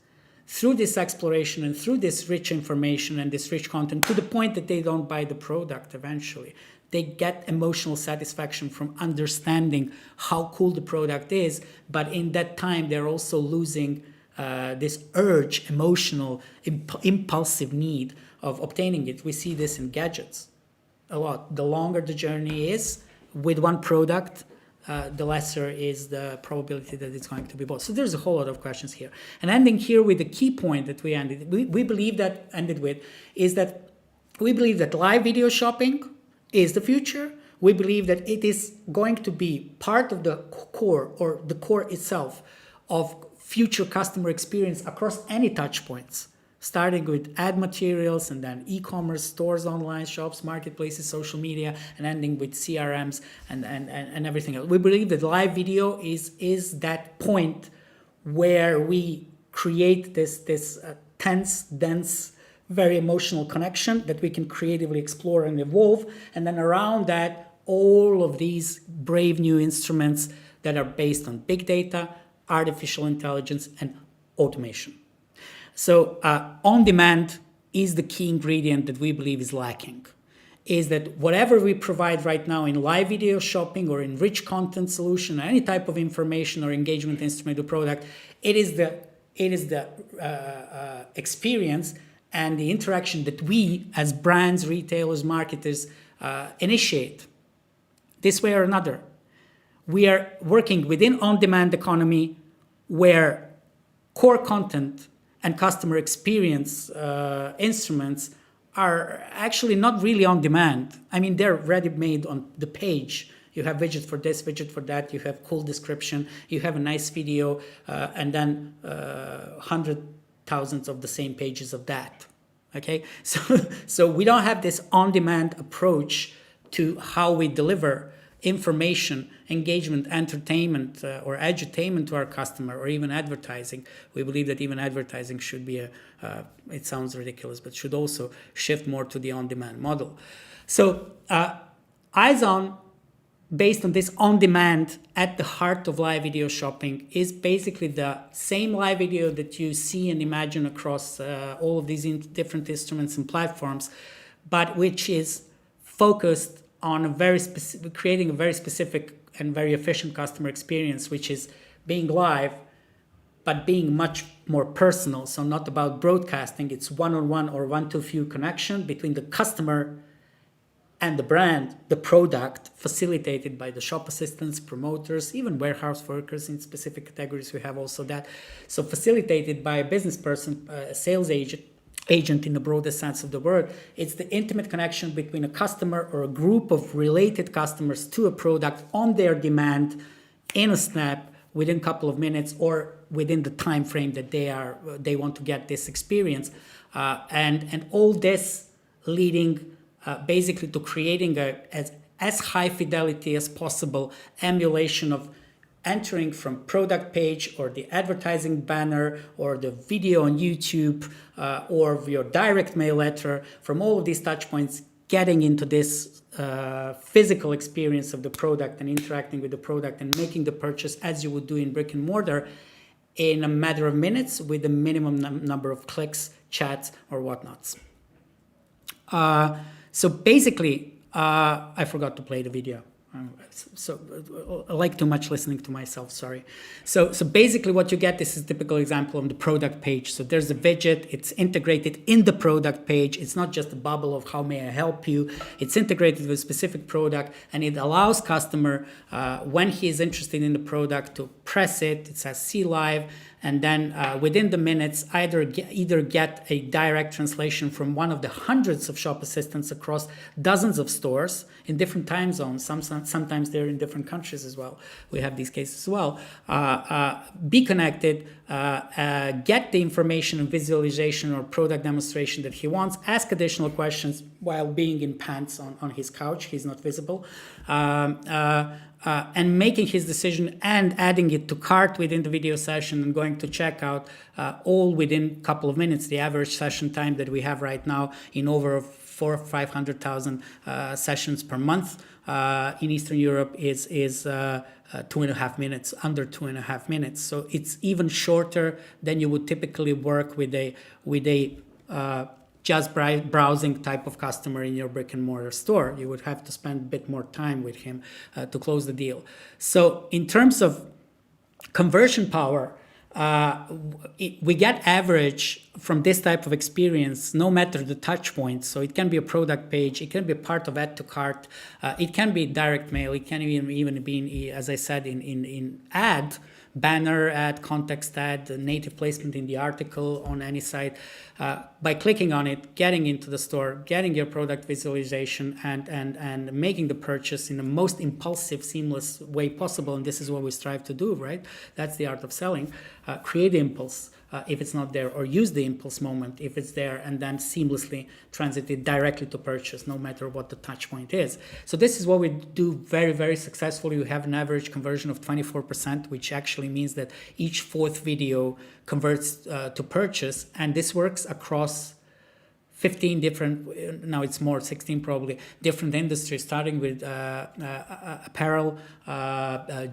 through this exploration and through this rich information and this rich content, to the point that they don't buy the product eventually. They get emotional satisfaction from understanding how cool the product is, but in that time they're also losing this urge, emotional, impulsive need of obtaining it. We see this in gadgets a lot. The longer the journey is with one product, the lesser is the probability that it's going to be bought. So there's a whole lot of questions here. And ending here with the key point that we believe that ended with is that we believe that live video shopping is the future. We believe that it is going to be part of the core, or the core itself, of future customer experience across any touch points, starting with ad materials and then e-commerce, stores, online shops, marketplaces, social media, and ending with CRMs and everything else. We believe that live video is that point where we create this tense, dense, very emotional connection that we can creatively explore and evolve. And then around that, all of these brave new instruments that are based on big data, artificial intelligence, and automation. So on-demand is the key ingredient that we believe is lacking. Is that whatever we provide right now in live video shopping or in rich content solution, any type of information or engagement instrument or product, it is the experience and the interaction that we as brands, retailers, marketers initiate this way or another. We are working within on-demand economy where core content and customer experience instruments are actually not really on demand. I mean, they're ready-made on the page. You have widget for this, widget for that, you have cool description, you have a nice video, and then 100,000 of the same pages of that, okay? So we don't have this on-demand approach to how we deliver information, engagement, entertainment, or edutainment to our customer, or even advertising. We believe that even advertising should be it sounds ridiculous, but should also shift more to the on-demand model. So eyezon, based on this on-demand at the heart of live video shopping, is basically the same live video that you see and imagine across all of these different instruments and platforms, but which is focused on creating a very specific and very efficient customer experience, which is being live, but being much more personal. So not about broadcasting, it's one-on-one or one-to-few connection between the customer and the brand, the product, facilitated by the shop assistants, promoters, even warehouse workers in specific categories. We have also that. So facilitated by a business person, a sales agent in the broadest sense of the word. It's the intimate connection between a customer or a group of related customers to a product on their demand in a snap within a couple of minutes or within the time frame that they want to get this experience. And all this leading basically to creating as high fidelity as possible emulation of entering from product page or the advertising banner or the video on YouTube or your direct mail letter, from all of these touch points, getting into this physical experience of the product and interacting with the product and making the purchase as you would do in brick and mortar in a matter of minutes with a minimum number of clicks, chats, or whatnots. So basically, I forgot to play the video. I like too much listening to myself, sorry. So basically what you get, this is a typical example on the product page. So there's a widget, it's integrated in the product page. It's not just a bubble of how may I help you. It's integrated with a specific product, and it allows customer, when he is interested in the product, to press it. It says see live, and then within the minutes, either get a direct translation from one of the hundreds of shop assistants across dozens of stores in different time zones. Sometimes they're in different countries as well. We have these cases as well. Be connected, get the information and visualization or product demonstration that he wants, ask additional questions while being in pants on his couch. He's not visible. And making his decision and adding it to cart within the video session and going to checkout, all within a couple of minutes. The average session time that we have right now in over 400,000 or 500,000 sessions per month in Eastern Europe is 2.5 minutes, under 2.5 minutes. So it's even shorter than you would typically work with a just browsing type of customer in your brick and mortar store. You would have to spend a bit more time with him to close the deal. So in terms of conversion power, we get average from this type of experience, no matter the touch point. So it can be a product page, it can be a part of add to cart, it can be direct mail, it can even be, as I said, in ad, banner ad, context ad, native placement in the article on any site. By clicking on it, getting into the store, getting your product visualization, and making the purchase in the most impulsive, seamless way possible. And this is what we strive to do, right? That's the art of selling. Create the impulse if it's not there, or use the impulse moment if it's there, and then seamlessly transit it directly to purchase, no matter what the touch point is. So this is what we do very, very successfully. We have an average conversion of 24%, which actually means that each fourth video converts to purchase, and this works across 15 different, now it's more, 16 probably, different industries, starting with apparel,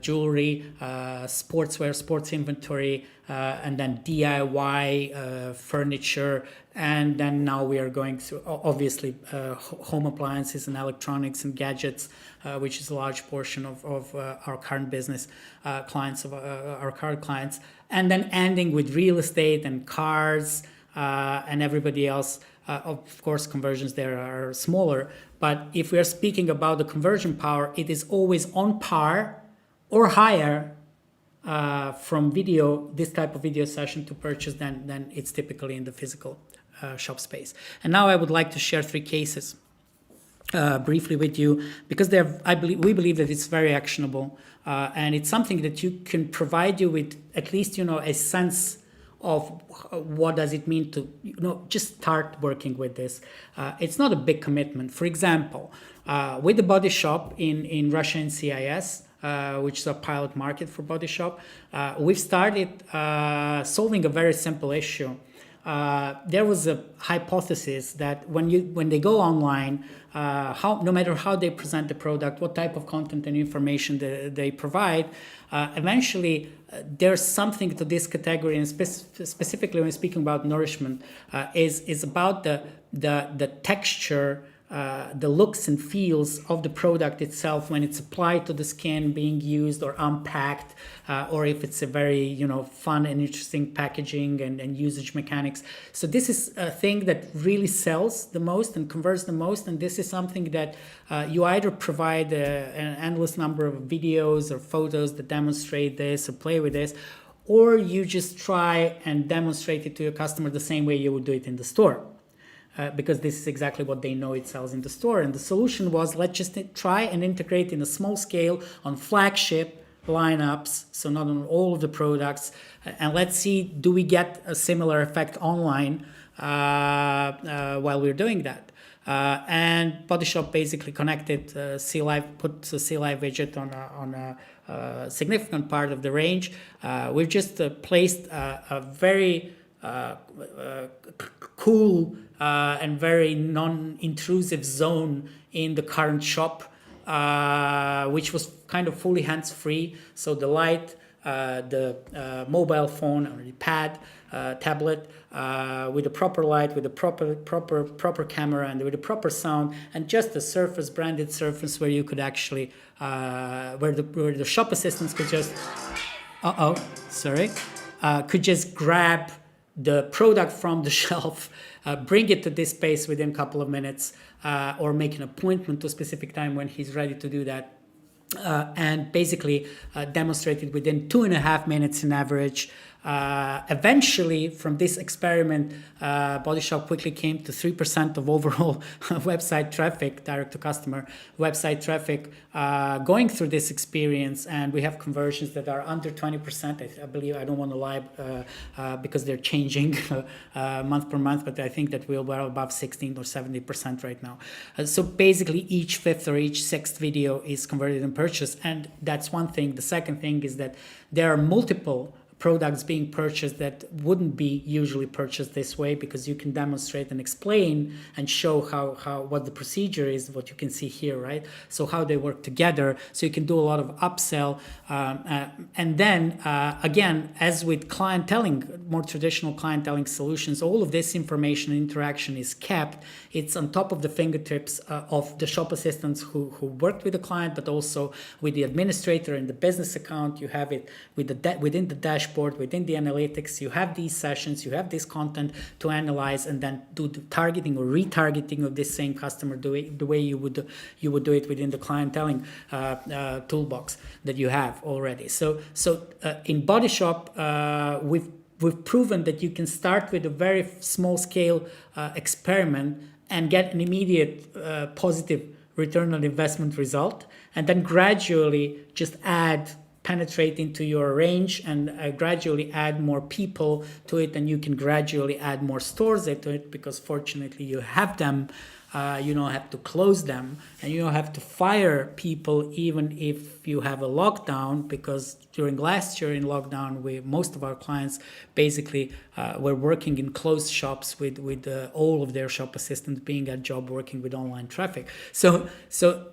jewelry, sportswear, sports inventory, and then DIY, furniture, and then now we are going through, obviously, home appliances and electronics and gadgets, which is a large portion of our current business clients, of our current clients, and then ending with real estate and cars and everybody else. Of course, conversions there are smaller, but if we are speaking about the conversion power, it is always on par or higher from video, this type of video session to purchase than it's typically in the physical shop space. And now I would like to share 3 cases briefly with you, because we believe that it's very actionable, and it's something that you can provide you with at least a sense of what does it mean to just start working with this. It's not a big commitment. For example, with the body shop in Russia and CIS, which is a pilot market for body shop, we've started solving a very simple issue. There was a hypothesis that when they go online, no matter how they present the product, what type of content and information they provide, eventually there's something to this category, and specifically when speaking about nourishment, is about the texture, the looks and feels of the product itself when it's applied to the skin, being used or unpacked, or if it's a very fun and interesting packaging and usage mechanics. So this is a thing that really sells the most and converts the most, and this is something that you either provide an endless number of videos or photos that demonstrate this or play with this, or you just try and demonstrate it to your customer the same way you would do it in the store. Because this is exactly what they know it sells in the store. And the solution was, let's just try and integrate in a small scale on flagship lineups, so not on all of the products, and let's see, do we get a similar effect online while we're doing that. And Body Shop basically connected C Live, put the C Live widget on a significant part of the range. We've just placed a very cool and very non-intrusive zone in the current shop, which was kind of fully hands-free. So the light, the mobile phone or the pad tablet with a proper light, with a proper camera, and with a proper sound, and just a surface, branded surface, where you could actually where the shop assistants could just could just grab the product from the shelf, bring it to this space within a couple of minutes, or make an appointment to a specific time when he's ready to do that, and basically demonstrate it within 2.5 minutes in average. Eventually, from this experiment, Body Shop quickly came to 3% of overall website traffic, direct-to-customer website traffic, going through this experience, and we have conversions that are under 20%. I believe, I don't want to lie, because they're changing month per month, but I think that we're well above 16 or 70% right now. So basically, each fifth or each sixth video is converted and purchased, and that's one thing. The second thing is that there are multiple products being purchased that wouldn't be usually purchased this way, because you can demonstrate and explain and show how what the procedure is, what you can see here, right? So how they work together. So you can do a lot of upsell. And then again, as with clienteling, more traditional clienteling solutions, all of this information and interaction is kept. It's on top of the fingertips of the shop assistants who worked with the client, but also with the administrator in the business account. You have it with within the dashboard, within the analytics. You have these sessions, you have this content to analyze, and then do the targeting or retargeting of this same customer the way you would do it within the clienteling toolbox that you have already. So in Body Shop, we've proven that you can start with a very small scale experiment and get an immediate positive return on investment result, and then gradually just penetrate into your range and gradually add more people to it, and you can gradually add more stores to it, because fortunately you have them. You don't have to close them, and you don't have to fire people even if you have a lockdown, because during last year in lockdown, most of our clients basically were working in closed shops with all of their shop assistants being at job working with online traffic. So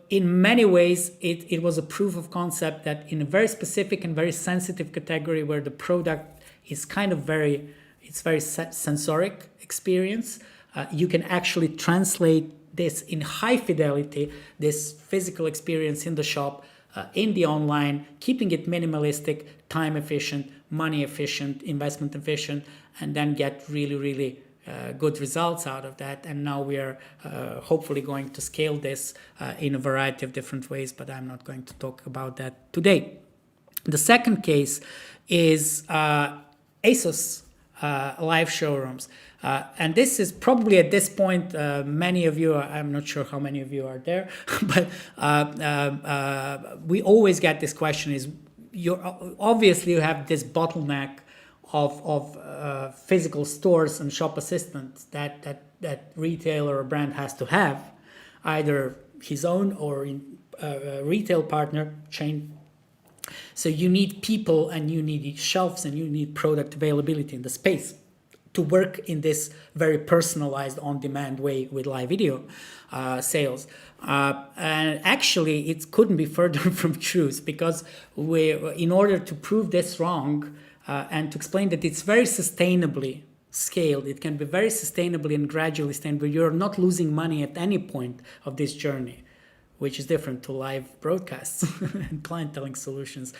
in many ways, it was a proof of concept that in a very specific and very sensitive category where the product is kind of very sensoric experience, you can actually translate this in high fidelity, this physical experience in the shop, in the online, keeping it minimalistic, time efficient, money efficient, investment efficient, and then get really, really good results out of that. And now we are hopefully going to scale this in a variety of different ways, but I'm not going to talk about that today. The second case is Asus live showrooms. And this is probably at this point, many of you, I'm not sure how many of you are there, but we always get this question is, obviously you have this bottleneck of physical stores and shop assistants that retailer or brand has to have, either his own or in a retail partner chain. So you need people, and you need shelves, and you need product availability in the space to work in this very personalized on-demand way with live video sales. And actually, it couldn't be further from truth, because in order to prove this wrong and to explain that it's very sustainably scaled, it can be very sustainably and gradually sustainable. You're not losing money at any point of this journey, which is different to live broadcasts and clienteling solutions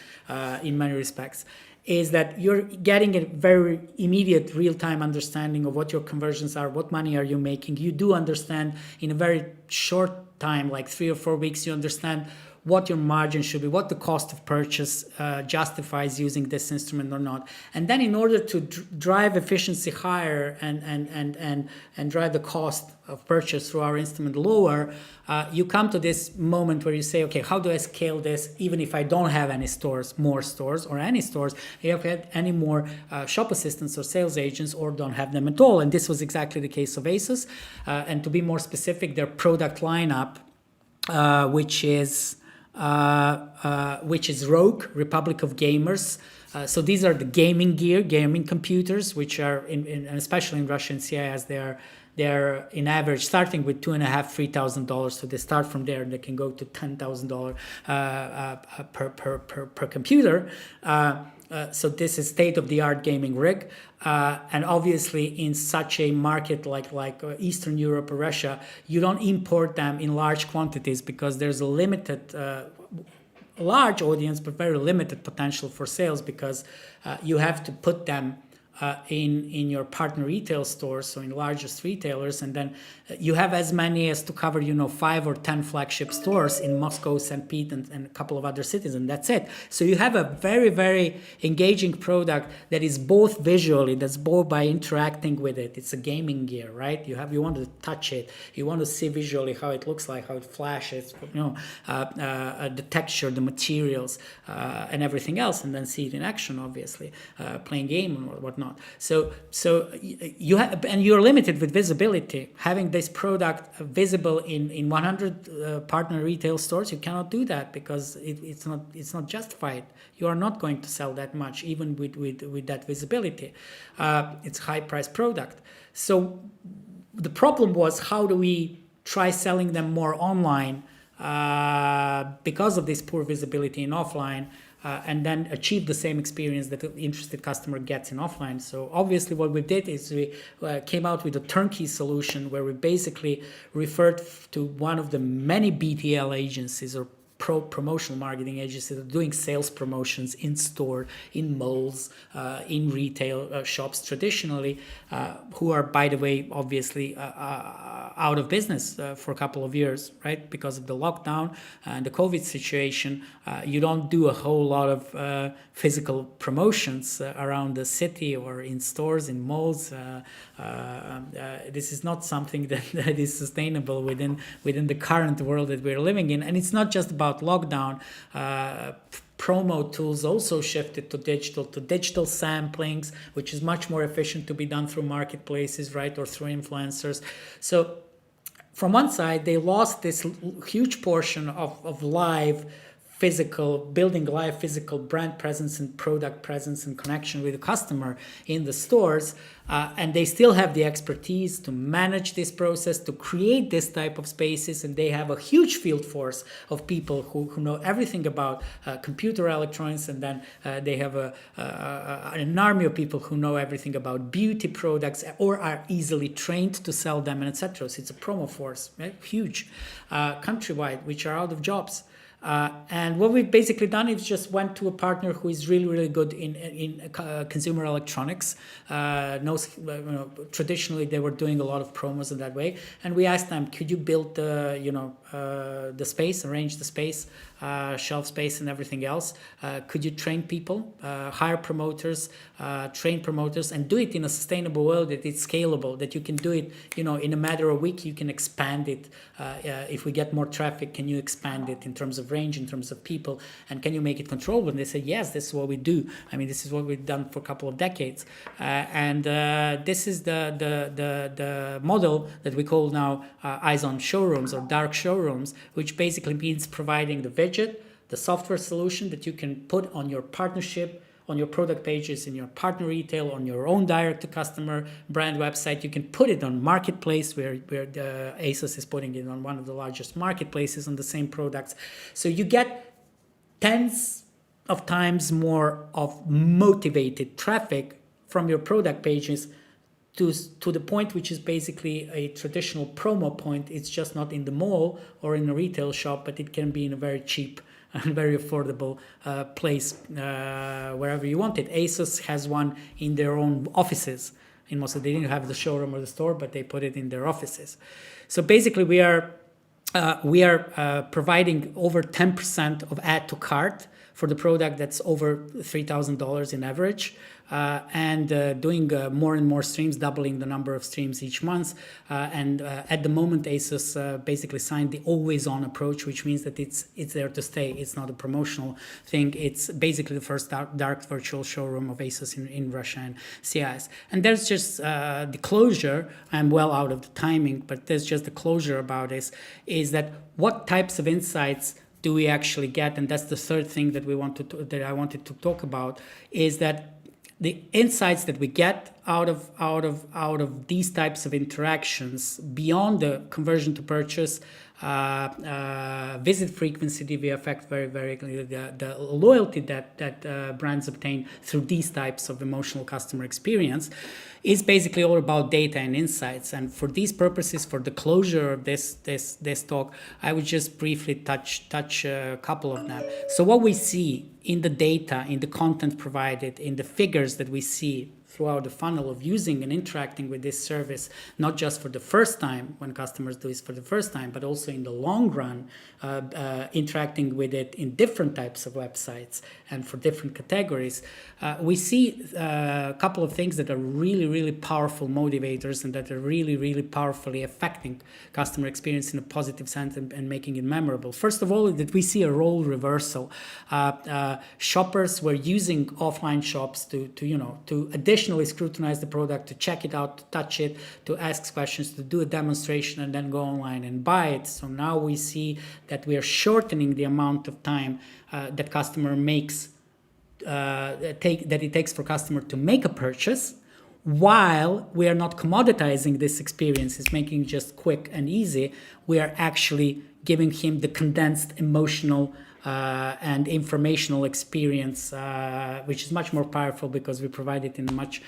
in many respects, is that you're getting a very immediate real-time understanding of what your conversions are, what money are you making. You do understand in a very short time, like 3 or 4 weeks, you understand what your margin should be, what the cost of purchase justifies using this instrument or not. And then in order to drive efficiency higher and drive the cost of purchase through our instrument lower, you come to this moment where you say, okay, how do I scale this even if I don't have any stores, more stores, or any stores, you have had any more shop assistants or sales agents, or don't have them at all. And this was exactly the case of Asus. And to be more specific, their product lineup, which is Rogue, Republic of Gamers. So these are the gaming gear, gaming computers, which are, and especially in Russia and CIS, they're in average starting with $2,500–3,000. So they start from there and they can go to $10,000 per computer. So this is state-of-the-art gaming rig, and obviously in such a market like Eastern Europe or Russia, you don't import them in large quantities because there's a limited, large audience, but very limited potential for sales because you have to put them in your partner retail stores, so in largest retailers, and then you have as many as to cover 5 or 10 flagship stores in Moscow, St. Pete, and a couple of other cities, and that's it. So you have a very, very engaging product that is both visually, that's both by interacting with it. It's a gaming gear, right? You want to touch it, you want to see visually how it looks like, how it flashes, the texture, the materials, and everything else, and then see it in action, obviously, playing game and whatnot. So you have, and you're limited with visibility. Having this product visible in 100 partner retail stores, you cannot do that because it's not justified. You are not going to sell that much, even with that visibility. It's a high-priced product. So the problem was, how do we try selling them more online because of this poor visibility in offline? And then achieve the same experience that the interested customer gets in offline. So obviously what we did is we came out with a turnkey solution where we basically referred to one of the many BTL agencies or promotional marketing agencies that are doing sales promotions in store, in malls, in retail shops traditionally, who are, by the way, obviously out of business for a couple of years, right? Because of the lockdown and the COVID situation, you don't do a whole lot of physical promotions around the city or in stores, in malls. This is not something that is sustainable within the current world that we're living in. And it's not just about lockdown. Promo tools also shifted to digital samplings, which is much more efficient to be done through marketplaces, right, or through influencers. So from one side, they lost this huge portion of building live physical brand presence and product presence and connection with the customer in the stores. And they still have the expertise to manage this process, to create this type of spaces. And they have a huge field force of people who know everything about computer electronics. And then they have an army of people who know everything about beauty products or are easily trained to sell them, and etc. So it's a promo force, right? Huge, countrywide, which are out of jobs. And what we've basically done is just went to a partner who is really, really good in consumer electronics. Traditionally, they were doing a lot of promos in that way. And we asked them, could you build the space, arrange the space, shelf space and everything else? Could you train people, hire promoters, train promoters, and do it in a sustainable way that it's scalable, that you can do it, in a matter of a week, you can expand it. If we get more traffic, can you expand it in terms of range, in terms of people, and can you make it controllable? And they said, yes, this is what we do. I mean, this is what we've done for a couple of decades. And this is the model that we call now eyezon showrooms or dark showrooms, which basically means providing the widget, the software solution that you can put on your partnership, on your product pages, in your partner retail, on your own direct-to-customer brand website. You can put it on marketplace where the Asus is putting it on one of the largest marketplaces on the same products. So you get tens of times more of motivated traffic from your product pages to the point which is basically a traditional promo point. It's just not in the mall or in a retail shop, but it can be in a very cheap and very affordable place wherever you want it. Asus has one in their own offices. In Moscow, they didn't have the showroom or the store, but they put it in their offices. So basically, we are providing over 10% of add to cart for the product that's over $3,000 in average, and doing more and more streams, doubling the number of streams each month. And at the moment, Asus basically signed the always-on approach, which means that it's there to stay. It's not a promotional thing. It's basically the first dark virtual showroom of Asus in Russia and CIS. And there's just the closure. I'm well out of the timing, but there's just the closure about this, is that what types of insights do we actually get? And that's the third thing that I wanted to talk about, is that the insights that we get out of these types of interactions beyond the conversion to purchase, visit frequency, DV affect very, very the loyalty that brands obtain through these types of emotional customer experience is basically all about data and insights. And for these purposes, for the closure of this talk, I would just briefly touch a couple of them. So what we see in the data, in the content provided, in the figures that we see throughout the funnel of using and interacting with this service, not just for the first time when customers do this for the first time, but also in the long run, interacting with it in different types of websites and for different categories, we see a couple of things that are really, really powerful motivators and that are really, really powerfully affecting customer experience in a positive sense and making it memorable. First of all, that we see a role reversal. Shoppers were using offline shops to additionally scrutinize the product, to check it out, to touch it, to ask questions, to do a demonstration, and then go online and buy it. So now we see that we are shortening the amount of time that customer makes, that it takes for customer to make a purchase, while we are not commoditizing this experience, it's making it just quick and easy. We are actually giving him the condensed emotional and informational experience, which is much more powerful because we provide it in a much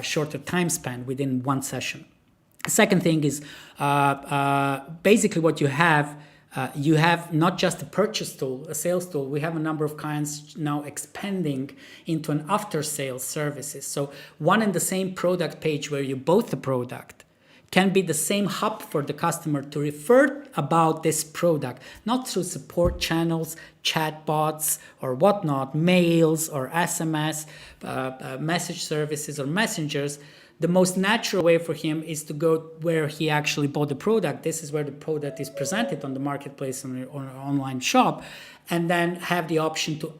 shorter time span within one session. The second thing is basically what you have not just a purchase tool, a sales tool. We have a number of clients now expanding into an after-sales services. So one and the same product page where you bought the product can be the same hub for the customer to refer about this product, not through support channels, chatbots or whatnot, mails or SMS, message services or messengers. The most natural way for him is to go where he actually bought the product. This is where the product is presented on the marketplace or an online shop, and then have the option to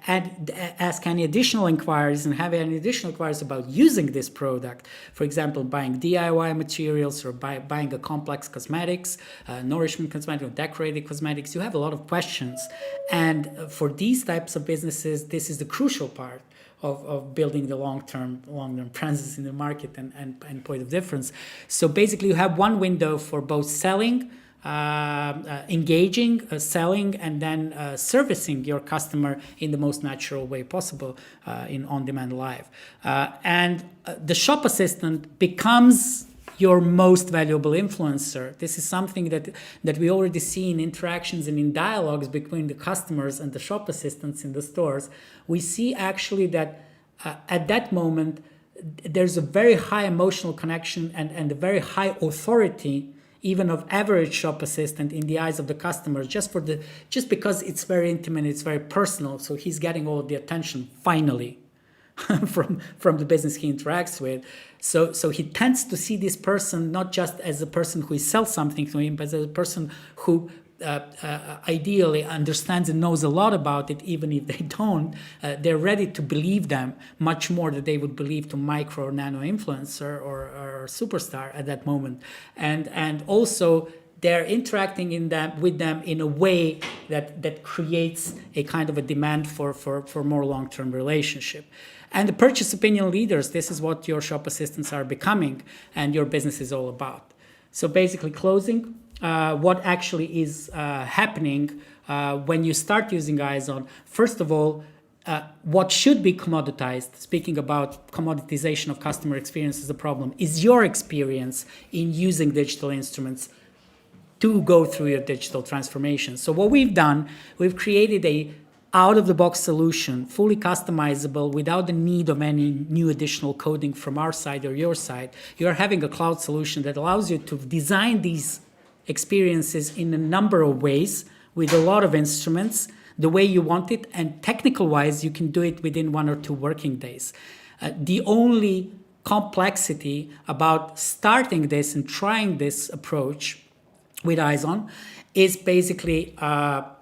ask any additional inquiries and have any additional inquiries about using this product. For example, buying DIY materials or buying a complex cosmetics, nourishment cosmetics, or decorated cosmetics. You have a lot of questions. And for these types of businesses, this is the crucial part of building the long-term presence in the market and point of difference. So basically, you have one window for both selling, engaging, selling, and then servicing your customer in the most natural way possible in on-demand live. And the shop assistant becomes your most valuable influencer. This is something that we already see in interactions and in dialogues between the customers and the shop assistants in the stores. We see actually that at that moment, there's a very high emotional connection and a very high authority even of average shop assistant in the eyes of the customer, just because it's very intimate, it's very personal. So he's getting all of the attention finally from the business he interacts with. So he tends to see this person not just as a person who sells something to him, but as a person who ideally understands and knows a lot about it. Even if they don't, they're ready to believe them much more than they would believe to micro or nano influencer or superstar at that moment. And also they're interacting with them in a way that creates a kind of a demand for more long-term relationship. And the purchase opinion leaders, this is what your shop assistants are becoming, and your business is all about. So basically, closing, what actually is happening when you start using eyezon. First of all, what should be commoditized, speaking about commoditization of customer experience as a problem, is your experience in using digital instruments to go through your digital transformation. So what we've done, we've created a out-of-the-box solution, fully customizable, without the need of any new additional coding from our side or your side. You're having a cloud solution that allows you to design these experiences in a number of ways with a lot of instruments, the way you want it, and technical-wise, you can do it within 1 or 2 working days. The only complexity about starting this and trying this approach with eyezon is basically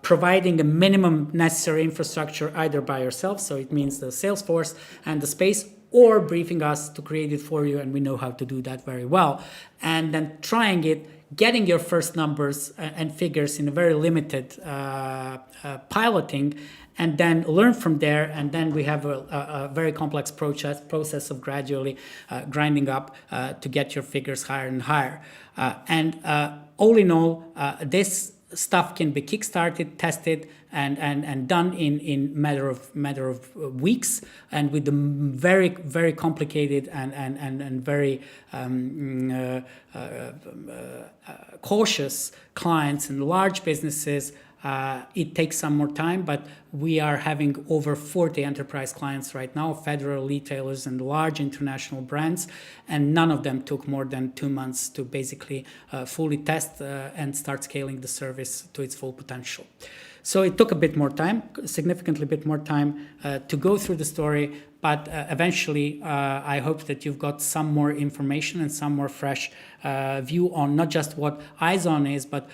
providing a minimum necessary infrastructure either by yourself, so it means the sales force and the space, or briefing us to create it for you, and we know how to do that very well. And then trying it, getting your first numbers and figures in a very limited piloting, and then learn from there. And then we have a very complex process of gradually grinding up to get your figures higher and higher. And all in all, this stuff can be kickstarted, tested, and done in matter of weeks, and with the very complicated and very cautious clients and large businesses. It takes some more time, but we are having over 40 enterprise clients right now, federal retailers and large international brands, and none of them took more than 2 months to basically fully test and start scaling the service to its full potential. So it took a bit more time, significantly bit more time to go through the story, but eventually I hope that you've got some more information and some more fresh view on not just what eyezon is, but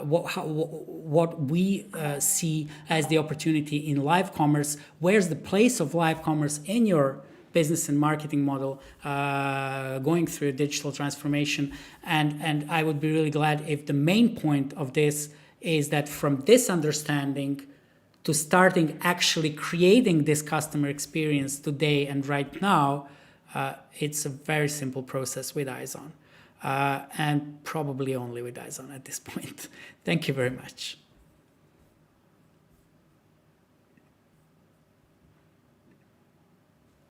what we see as the opportunity in live commerce. Where's the place of live commerce in your business and marketing model going through a digital transformation? And I would be really glad if the main point of this is that from this understanding to starting actually creating this customer experience today and right now, it's a very simple process with eyezon, and probably only with eyezon at this point. Thank you very much.